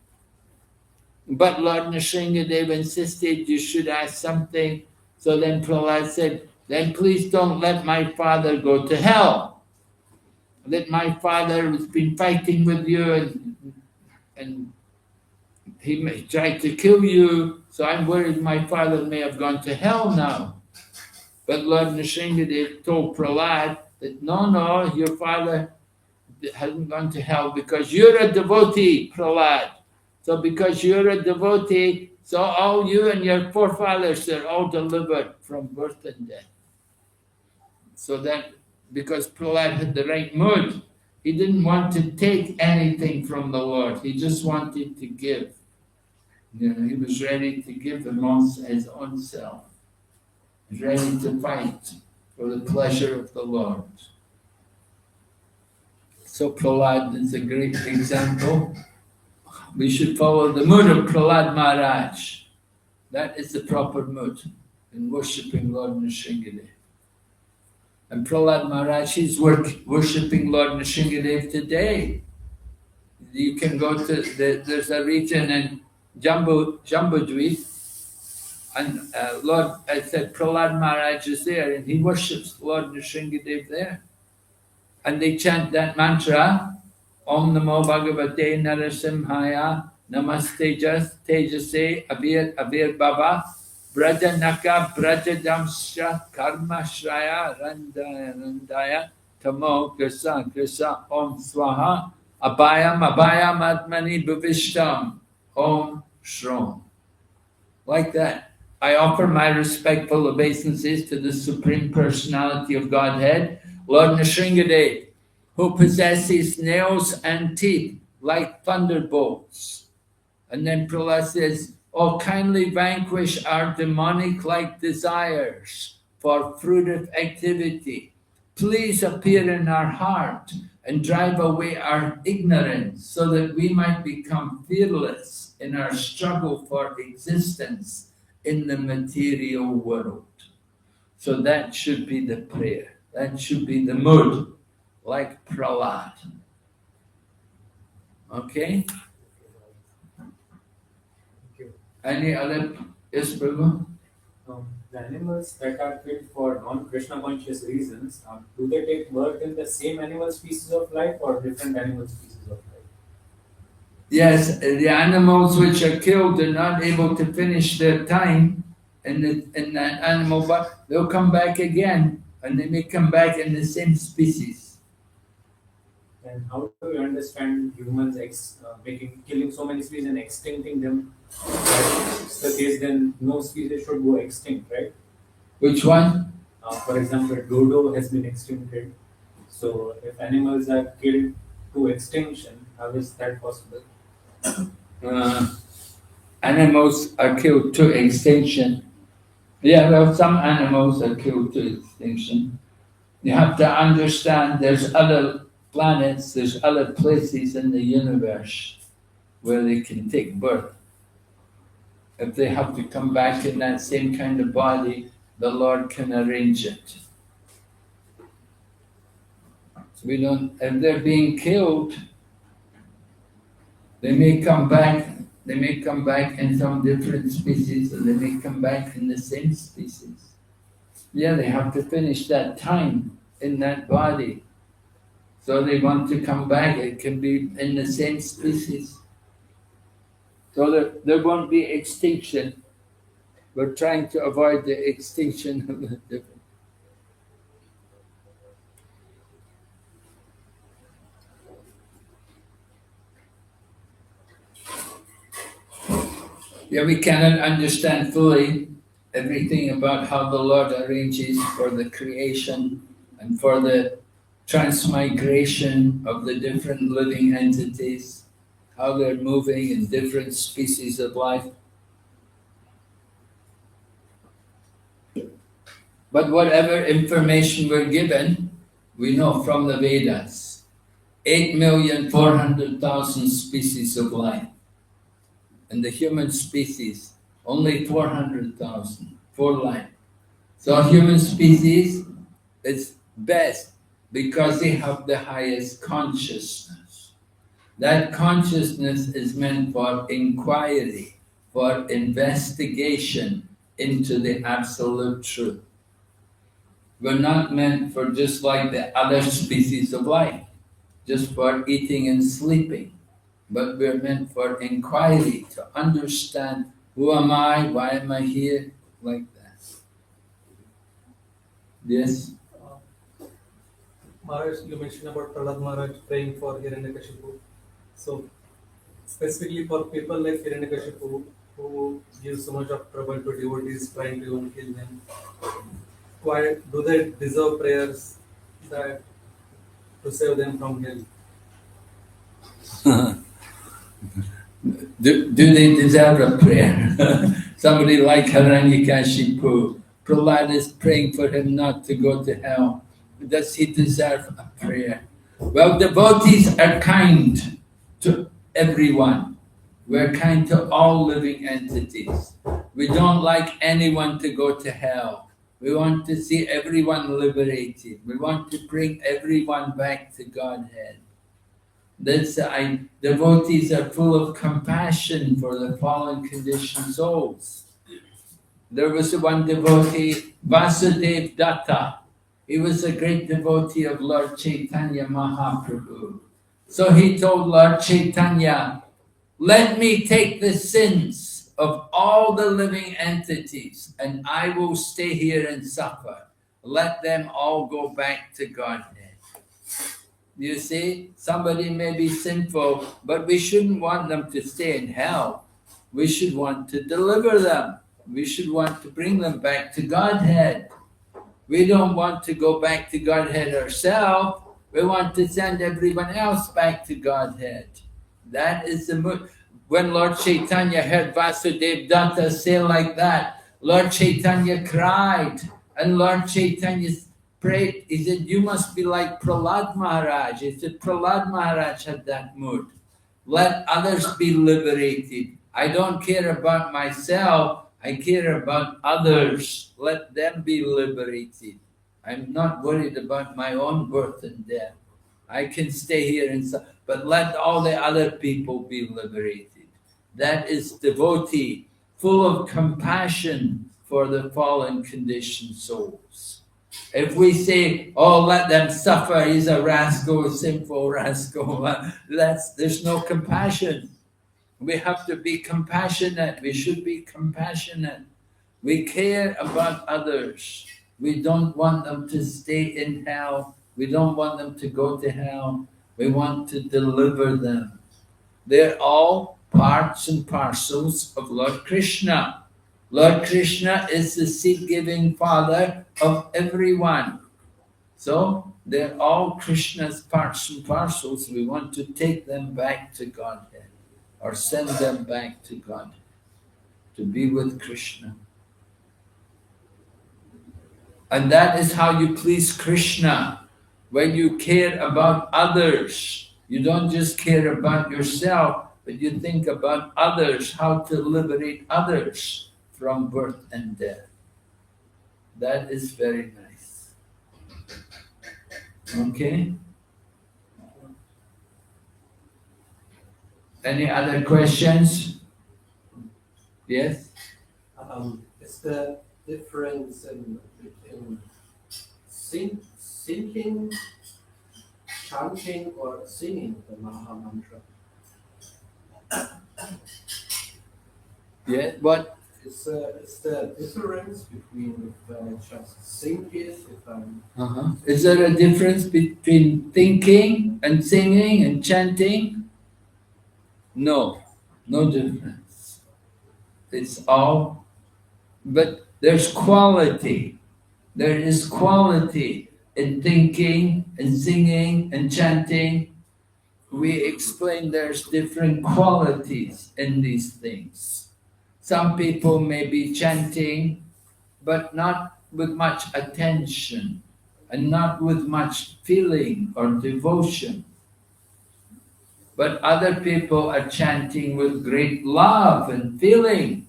But Lord Nrsingadev insisted you should ask something. So then Prahlad said, then please don't let my father go to hell. That my father has been fighting with you and he may try to kill you. So I'm worried my father may have gone to hell now. But Lord Nrsingadev told Prahlad that no, your father hasn't gone to hell because you're a devotee, Prahlad. So because you're a devotee, so all you and your forefathers are all delivered from birth and death. So that because Prahlad had the right mood, he didn't want to take anything from the Lord. He just wanted to give. He was ready to give his own self. He was ready to fight for the pleasure of the Lord. So Prahlad is a great example. We should follow the mood of Prahlad Maharaj. That is the proper mood in worshipping Lord Nrsingadev. And Prahlad Maharaj is worshipping Lord Nrsingadev today. You can go to, there's a region in Jambudweep, and Prahlad Maharaj is there, and he worships Lord Nrsingadev there. And they chant that mantra, Om Namo Bhagavate Narasimhaya Namaste Tejase Abir Baba Braja Naka Braja Damsha Karma Shraya Randaya Tamo Krisa Om Swaha Abhayam Atmani Bhavishtam Om Shrom. Like that. I offer my respectful obeisances to the Supreme Personality of Godhead, Lord Nrsingadev, who possesses nails and teeth like thunderbolts. And then Prahlad says, oh, kindly vanquish our demonic-like desires for fruitive activity. Please appear in our heart and drive away our ignorance so that we might become fearless in our struggle for existence in the material world. So that should be the prayer. That should be the mood. Like Prahlad. Okay? Any other? Yes, Prabhu? The animals that are killed for non-Krishna conscious reasons, do they take birth in the same animal species of life or different animal species of life? Yes, the animals which are killed are not able to finish their time in that animal, but they'll come back again, and they may come back in the same species. And how do you understand humans killing so many species and extincting them? That's the case, then no species should go extinct, right? Which one? For example, dodo has been extincted. So if animals are killed to extinction. How is that possible? Animals are killed to extinction. Yeah, well, some animals are killed to extinction. You have to understand there's other planets, there's other places in the universe where they can take birth. If they have to come back in that same kind of body, the Lord can arrange it. So we don't, if they're being killed, they may come back in some different species, or they may come back in the same species. Yeah, they have to finish that time in that body. So they want to come back, it can be in the same species. So there won't be extinction. We're trying to avoid the extinction of the different. Yeah, we cannot understand fully everything about how the Lord arranges for the creation and for the transmigration of the different living entities, how they're moving in different species of life. But whatever information we're given, we know from the Vedas. 8,400,000 species of life. And the human species, only 400,000 for life. So human species is best because they have the highest consciousness. That consciousness is meant for inquiry, for investigation into the absolute truth. We're not meant for just like the other species of life, just for eating and sleeping. But we're meant for inquiry, to understand who am I, why am I here, like that. Yes? Maharaj, you mentioned about Prahlad Maharaj praying for Hiranyakashipu. So, specifically for people like Hiranyakashipu who give so much of trouble to devotees trying to even kill them, why do they deserve prayers that to save them from hell? Do they deserve a prayer? Somebody like Hiranyakashipu, Prahlad is praying for him not to go to hell. Does he deserve a prayer? Well, devotees are kind to everyone. We're kind to all living entities. We don't like anyone to go to hell. We want to see everyone liberated. We want to bring everyone back to Godhead. Devotees are full of compassion for the fallen conditioned souls. There was one devotee, Vasudev Datta. He was a great devotee of Lord Chaitanya Mahaprabhu. So he told Lord Chaitanya, let me take the sins of all the living entities and I will stay here and suffer. Let them all go back to Godhead. You see, somebody may be sinful, but we shouldn't want them to stay in hell. We should want to deliver them. We should want to bring them back to Godhead. We don't want to go back to Godhead ourselves. We want to send everyone else back to Godhead. That is the mood. When Lord Chaitanya heard Vasudev Datta say like that, Lord Chaitanya cried, and Lord Chaitanya prayed. He said, you must be like Prahlad Maharaj. He said, Prahlad Maharaj had that mood. Let others be liberated. I don't care about myself. I care about others. Let them be liberated. I'm not worried about my own birth and death. I can stay here but let all the other people be liberated. That is devotee, full of compassion for the fallen conditioned souls. If we say, oh, let them suffer, he's a rascal, a sinful rascal, there's no compassion. We have to be compassionate. We should be compassionate. We care about others. We don't want them to stay in hell. We don't want them to go to hell. We want to deliver them. They're all parts and parcels of Lord Krishna. Lord Krishna is the seed-giving father of everyone. So they're all Krishna's parts and parcels. We want to take them back to Godhead or send them back to God to be with Krishna. And that is how you please Krishna. When you care about others, you don't just care about yourself, but you think about others, how to liberate others from birth and death. That is very nice. Okay? Any other questions? Yes? Is the difference between thinking, chanting, or singing the Maha Mantra? Yeah, what? Is the difference between if I just sing it, if I'm Is there a difference between thinking and singing and chanting? No, no difference. It's all, but there's quality. There is quality in thinking and singing and chanting. We explain there's different qualities in these things. Some people may be chanting, but not with much attention and not with much feeling or devotion. But other people are chanting with great love and feeling.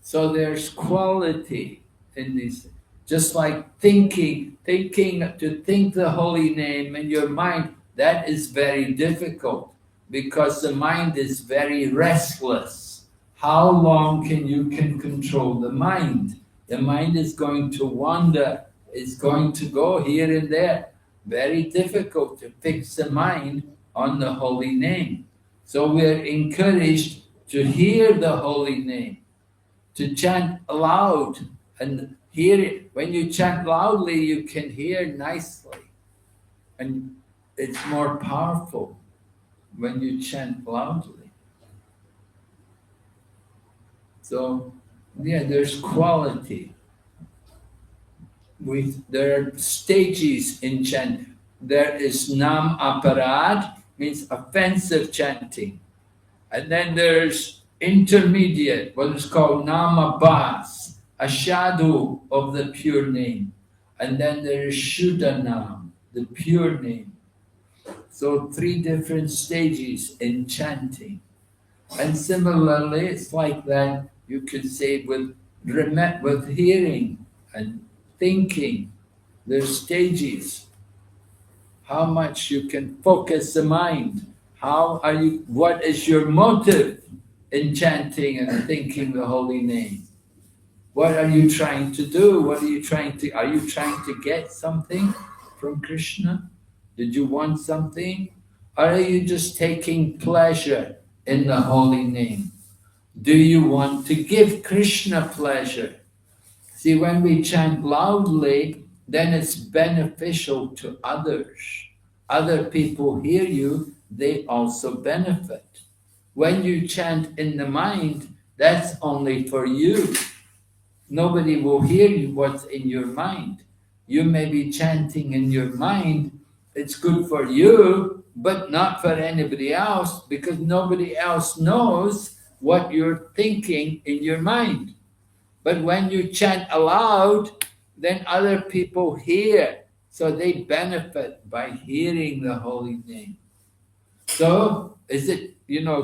So there's quality in these. Just like thinking to think the holy name in your mind, that is very difficult because the mind is very restless. How long can you control the mind? The mind is going to wander, it's going to go here and there. Very difficult to fix the mind on the holy name. So we're encouraged to hear the holy name, to chant aloud and hear it. When you chant loudly, you can hear nicely. And it's more powerful when you chant loudly. So, yeah, there's quality. There are stages in chant. There is nam aparad, means offensive chanting. And then there's intermediate, what is called nama bas, a shadow of the pure name. And then there is Shuddhanam, the pure name. So 3 different stages in chanting. And similarly, it's like that, you could say with hearing and thinking, there's stages. How much you can focus the mind. What is your motive in chanting and thinking the holy name? What are you trying to do? Are you trying to get something from Krishna? Did you want something? Or are you just taking pleasure in the holy name? Do you want to give Krishna pleasure? See, when we chant loudly, then it's beneficial to others. Other people hear you, they also benefit. When you chant in the mind, that's only for you. Nobody will hear you what's in your mind. You may be chanting in your mind, it's good for you, but not for anybody else, because nobody else knows what you're thinking in your mind. But when you chant aloud, then other people hear, so they benefit by hearing the holy name. So, is it,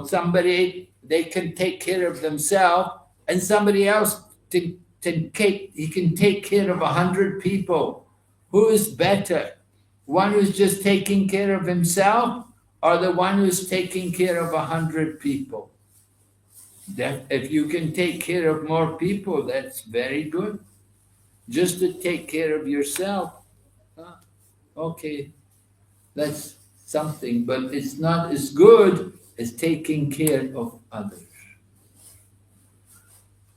somebody, they can take care of themselves, and somebody else he can take care of 100 people. Who is better? One who's just taking care of himself, or the one who's taking care of 100 people? That if you can take care of more people, that's very good. Just to take care of yourself, okay, that's something, but it's not as good as taking care of others.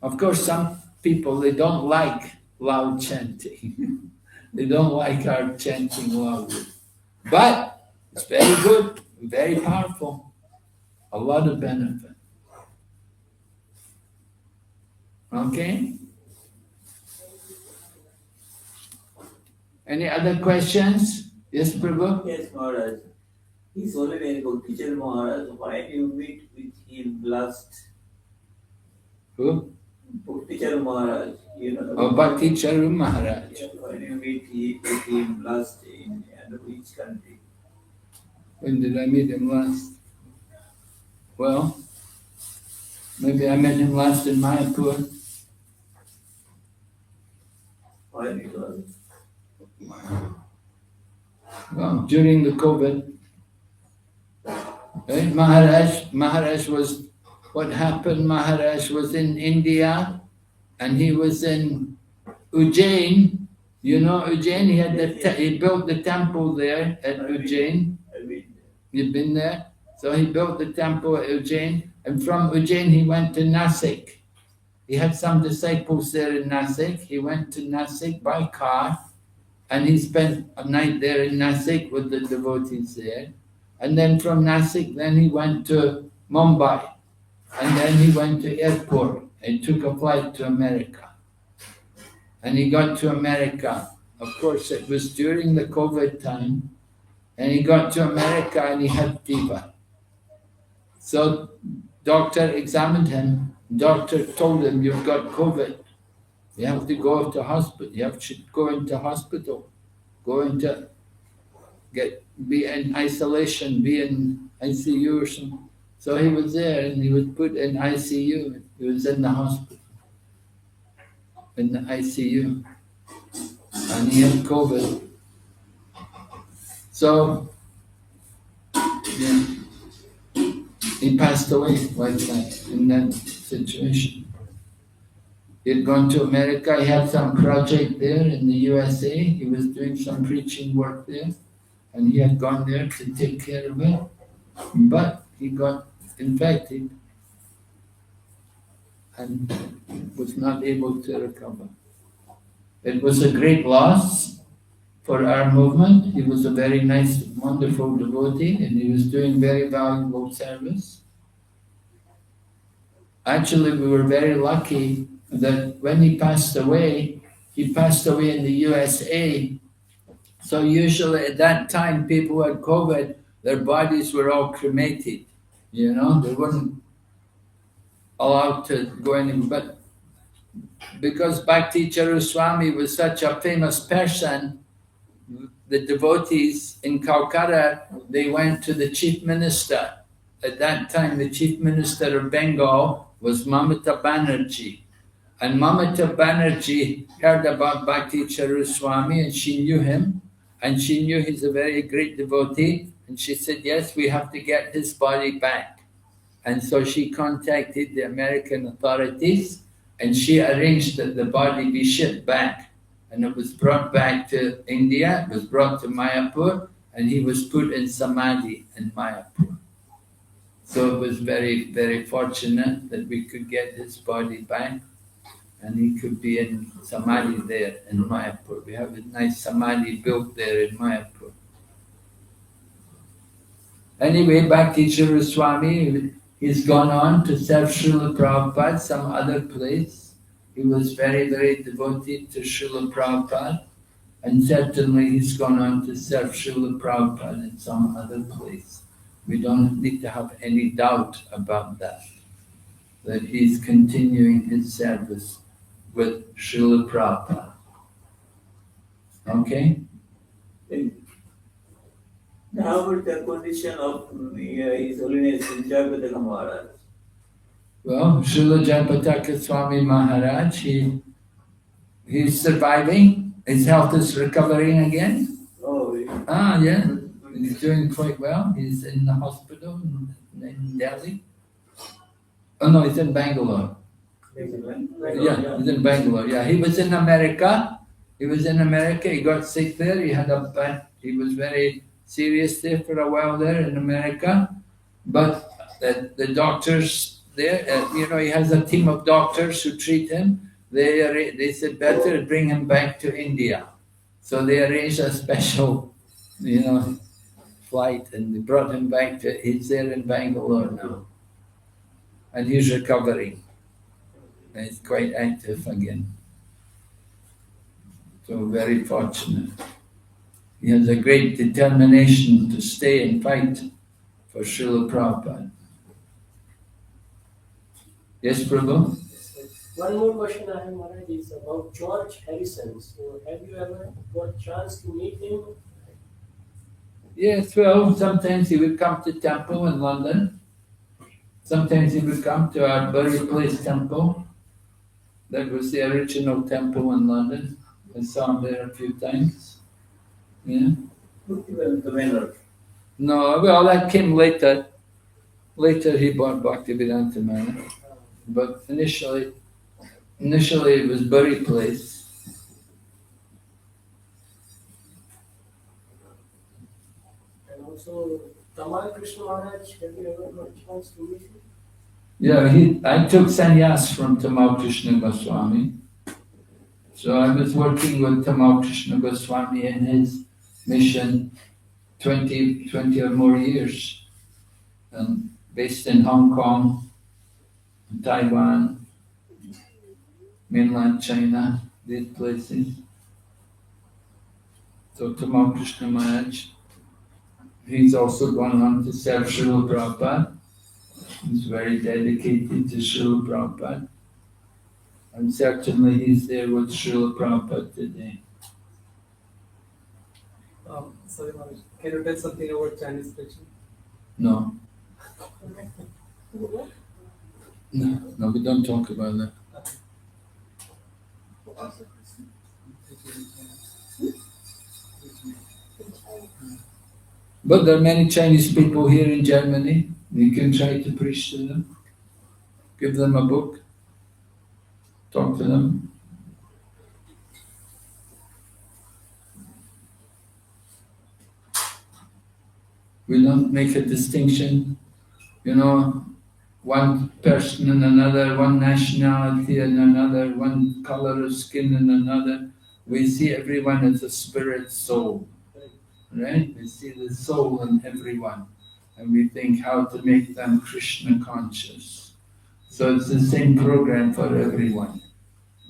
Of course, some people, they don't like loud chanting. They don't like our chanting loudly. But it's very good, very powerful, a lot of benefit. Okay? Any other questions? Yes, Prabhu? Yes, Maharaj. He's only very good teacher, Maharaj. Why do you meet with him last? Who? Teacher Maharaj. You know. Oh, Bhakti Charu Maharaj. Why do you meet with him last in and which country? When did I meet him last? Well, maybe I met him last in Mayapur. Why because? Well, during the COVID. Right? Maharaj was, what happened, Maharaj was in India and he was in Ujjain. You know Ujjain, he built the temple there at Ujjain. You've been there? So he built the temple at Ujjain, and from Ujjain he went to Nasik. He had some disciples there in Nasik. He went to Nasik by car, and he spent a night there in Nasik with the devotees there. And then from Nasik, then he went to Mumbai, and then he went to airport and took a flight to America. And he got to America. Of course, it was during the COVID time. And he got to America and he had fever. So doctor examined him. Doctor told him, you've got COVID. You have to go to hospital. You have to go into hospital. Go into, be in isolation, be in ICU or something. So he was there and he was put in ICU. He was in the hospital, in the ICU. And he had COVID. So, yeah, he passed away like that, in that situation. He had gone to America, he had some project there in the USA, he was doing some preaching work there, and he had gone there to take care of it. But he got infected and was not able to recover. It was a great loss for our movement. He was a very nice, wonderful devotee, and he was doing very valuable service. Actually, we were very lucky that when he passed away in the USA. So usually at that time, people who had COVID, their bodies were all cremated. You know, they weren't allowed to go anywhere. But because Bhakti Charuswami was such a famous person, the devotees in Calcutta, they went to the chief minister. At that time, the chief minister of Bengal was Mamata Banerjee. And Mamata Banerjee heard about Bhakti Charuswami and she knew him. And she knew he's a very great devotee. And she said, yes, we have to get his body back. And so she contacted the American authorities and she arranged that the body be shipped back. And it was brought back to India, it was brought to Mayapur, and he was put in Samadhi in Mayapur. So it was very, very fortunate that we could get his body back, and he could be in Samadhi there in Mayapur. We have a nice Samadhi built there in Mayapur. Anyway, Bhakti Swami, he's gone on to serve Srila Prabhupada some other place. He was very, very devoted to Srila Prabhupada, and certainly he's gone on to serve Srila Prabhupada in some other place. We don't need to have any doubt about that he's continuing his service with Srila Prabhupada. Okay? Now with the condition of His Holiness Jayapataka Maharaj. Well, Srila Jayapataka Swami Maharaj, he's surviving. His health is recovering again. Oh, really? Yeah. He's doing quite well. He's in the hospital in Delhi. Oh no, he's in Bangalore. Yeah, he's in Bangalore. Yeah, he was in America. He got sick there. He was very serious there for a while there in America. But the doctors there, he has a team of doctors who treat him. They said better bring him back to India. So they arranged a special, flight, and they brought him back he's there in Bangalore now. And he's recovering. And he's quite active again. So very fortunate. He has a great determination to stay and fight for Srila Prabhupada. Yes, Prabhu? One more question I have, Maharaj, is about George Harrison. So, have you ever got chance to meet him? Yes, well, sometimes he would come to temple in London. Sometimes he would come to our Bury Place temple. That was the original temple in London. I saw him there a few times. Yeah. Well, the manner. No, well, that came later. Later he bought Bhaktivedanta Manor. But initially it was Bury Place. And also, Tamal Krishna Maharaj, have you ever got chance to meet him? Yeah, I took sannyas from Tamal Krishna Goswami. So I was working with Tamal Krishna Goswami in his mission 20 or more years. Based in Hong Kong, Taiwan, mainland China, these places. So Tamal Krishna Maharaj, he's also gone on to serve Srila Prabhupada. He's very dedicated to Srila Prabhupada. And certainly he's there with Srila Prabhupada today. Sorry, Maharaj, can you tell something about Chinese preaching? No. No, we don't talk about that. But there are many Chinese people here in Germany. You can try to preach to them. Give them a book. Talk to them. We don't make a distinction. One person and another, one nationality and another, one color of skin and another. We see everyone as a spirit soul. Right? We see the soul in everyone. And we think how to make them Krishna conscious. So it's the same program for everyone.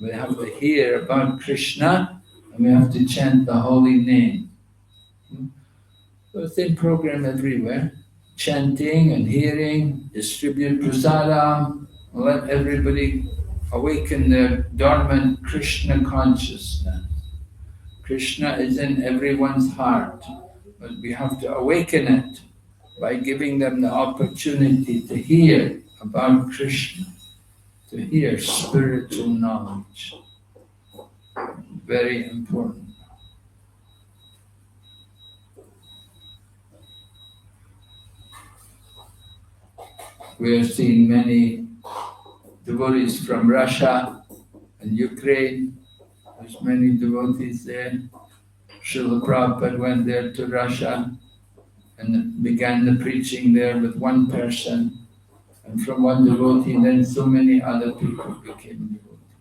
We have to hear about Krishna and we have to chant the holy name. So the same program everywhere. Chanting and hearing, distribute prasadam, let everybody awaken their dormant Krishna consciousness. Krishna is in everyone's heart, but we have to awaken it by giving them the opportunity to hear about Krishna, to hear spiritual knowledge. Very important. We are seeing many devotees from Russia and Ukraine. There's many devotees there. Srila Prabhupada went there to Russia and began the preaching there with one person. And from one devotee, then so many other people became devotees.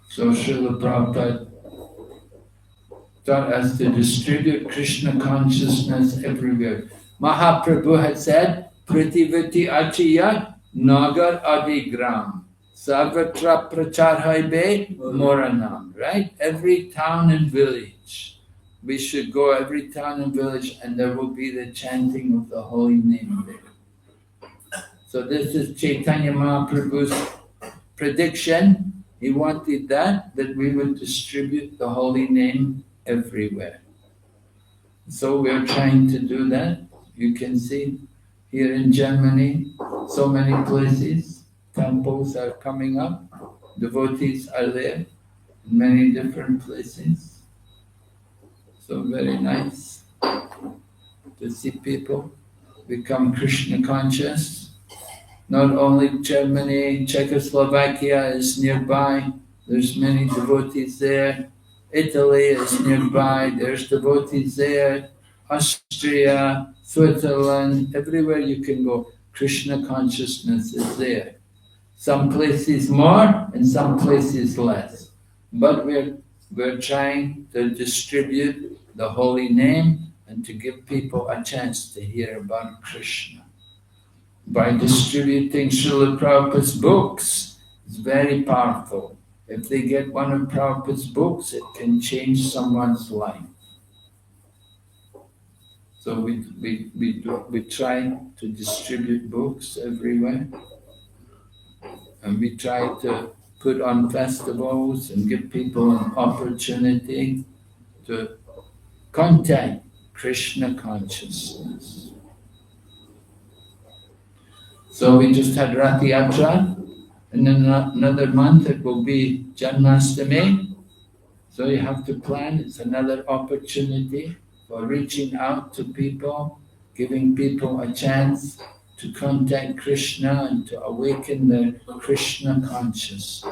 So Srila Prabhupada taught us to distribute Krishna consciousness everywhere. Mahaprabhu had said, Prativati Achiya Nagar Adigram. Sarvatra Prachar Haibe Moranam. Right? Every town and village. We should go every town and village and there will be the chanting of the holy name there. So this is Chaitanya Mahaprabhu's prediction. He wanted that we would distribute the holy name everywhere. So we're trying to do that. You can see here in Germany, so many places, temples are coming up, devotees are there in many different places. So very nice to see people become Krishna conscious. Not only Germany, Czechoslovakia is nearby, there's many devotees there. Italy is nearby, there's devotees there. Austria, Switzerland, everywhere you can go, Krishna consciousness is there. Some places more and some places less. But we're trying to distribute the holy name and to give people a chance to hear about Krishna. By distributing Srila Prabhupada's books, it's very powerful. if they get one of Prabhupada's books, it can change someone's life. So we try to distribute books everywhere, and we try to put on festivals and give people an opportunity to contact Krishna consciousness. So we just had Rath Yatra, and in another month it will be Janmashtami. So you have to plan, it's another opportunity for reaching out to people, giving people a chance to contact Krishna and to awaken their Krishna consciousness.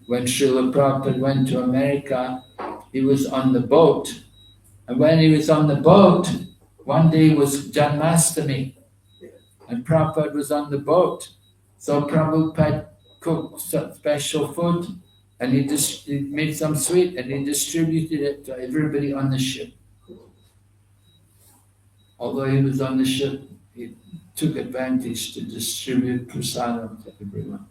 When Srila Prabhupada went to America, he was on the boat. And when he was on the boat, one day was Janmashtami, and Prabhupada was on the boat. So Prabhupada cooked some special food, and he made some sweet, and he distributed it to everybody on the ship. Although he was on the ship, he took advantage to distribute prasadam to everyone.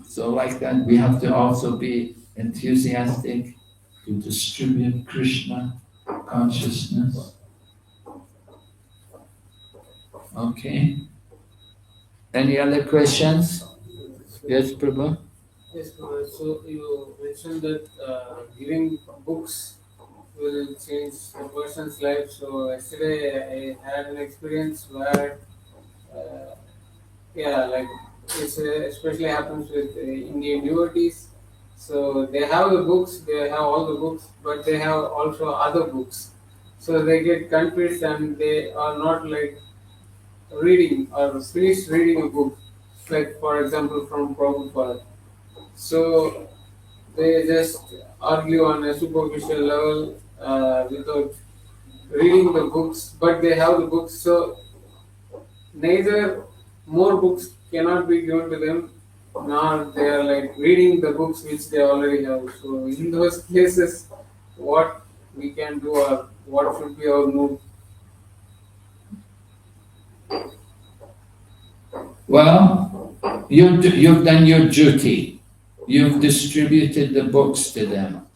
So like that, we have to also be enthusiastic to distribute Krishna consciousness. Okay. Any other questions? Yes, Prabhu? Yes, so you mentioned that giving books will change a person's life. So yesterday I had an experience where, yeah, like it's especially happens with Indian devotees. So they have the books, they have all the books, but they have also other books. So they get confused and they are not like reading or finished reading a book, like for example from Prabhupada. So they just argue on a superficial level without reading the books, but they have the books. So neither more books cannot be given to them, nor they are like reading the books which they already have. So in those cases, what we can do or what should be our move? Well, you've done your duty. You've distributed the books to them.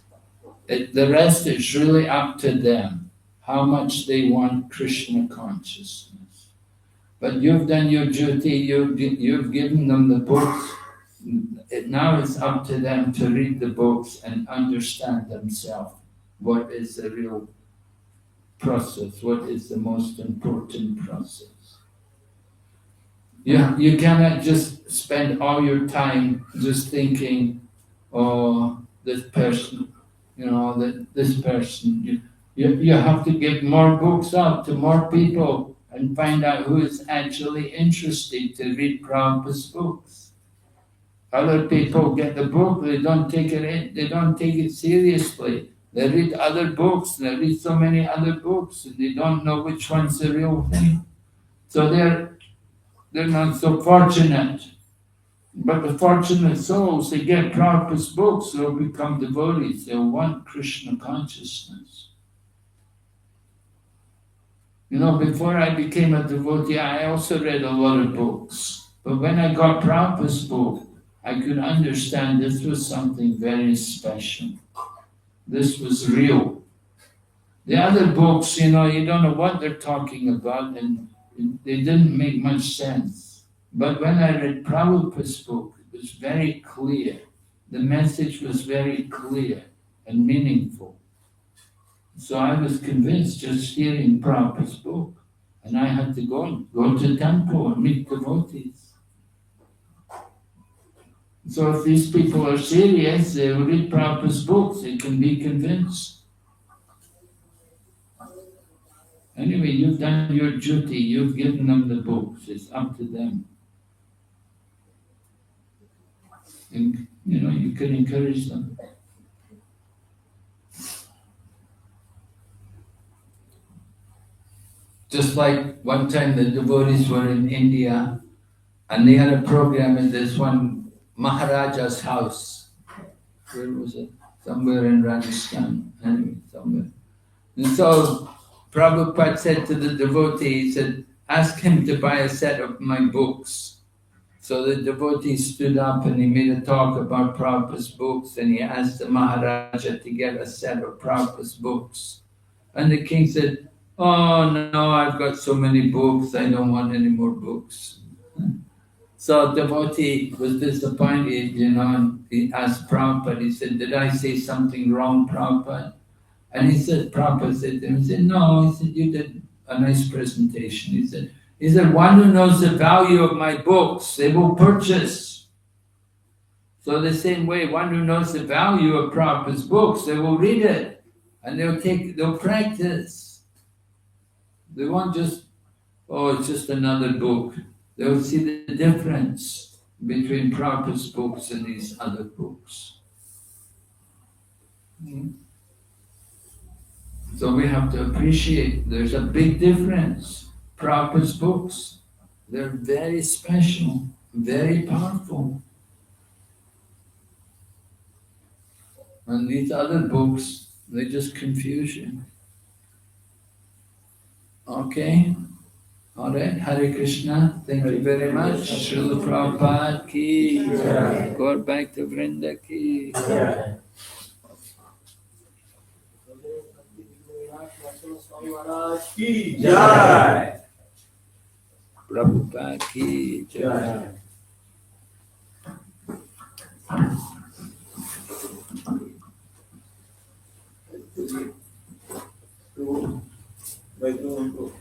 The rest is really up to them, how much they want Krishna consciousness. But you've done your duty, you've given them the books. Now it's up to them to read the books and understand themselves what is the real process, what is the most important process. You cannot just spend all your time just thinking, oh, this person, this person. You have to give more books out to more people and find out who is actually interested to read Prabhupada's books. Other people get the book, they don't take it seriously. They read other books, they read so many other books, and they don't know which one's the real thing. So they're not so fortunate. But the fortunate souls, they get Prabhupada's books, they'll become devotees, they'll want Krishna consciousness. Before I became a devotee, I also read a lot of books. But when I got Prabhupada's book, I could understand this was something very special. This was real. The other books, you don't know what they're talking about, and they didn't make much sense. But when I read Prabhupada's book, it was very clear. The message was very clear and meaningful. So I was convinced just hearing Prabhupada's book. And I had to go to temple and meet devotees. So if these people are serious, they will read Prabhupada's books, they can be convinced. Anyway, you've done your duty, you've given them the books, it's up to them. And, you can encourage them. Just like one time the devotees were in India and they had a program in this one Maharaja's house. Where was it? Somewhere in Rajasthan, anyway, somewhere. And so Prabhupada said to the devotee, he said, ask him to buy a set of my books. So the devotee stood up and he made a talk about Prabhupada's books, and he asked the Maharaja to get a set of Prabhupada's books. And the king said, "Oh no, I've got so many books, I don't want any more books." So devotee was disappointed, and he asked Prabhupada, he said, "Did I say something wrong, Prabhupada?" And Prabhupada said to him, he said, "No," he said, "you did a nice presentation." He said, "One who knows the value of my books, they will purchase." So the same way, one who knows the value of Prabhupada's books, they will read it and they'll practice. They won't just, "Oh, it's just another book." They'll see the difference between Prabhupada's books and these other books. So we have to appreciate there's a big difference. Prabhupada's books, they're very special, very powerful. And these other books, they just confuse you. Okay? Alright, Hare Krishna, thank you very much. Srila Prabhupada ki, Gaur Bhakta Vrinda ki. Swami Maharaj ki Jai. Prabhupada ki jai. Two by two.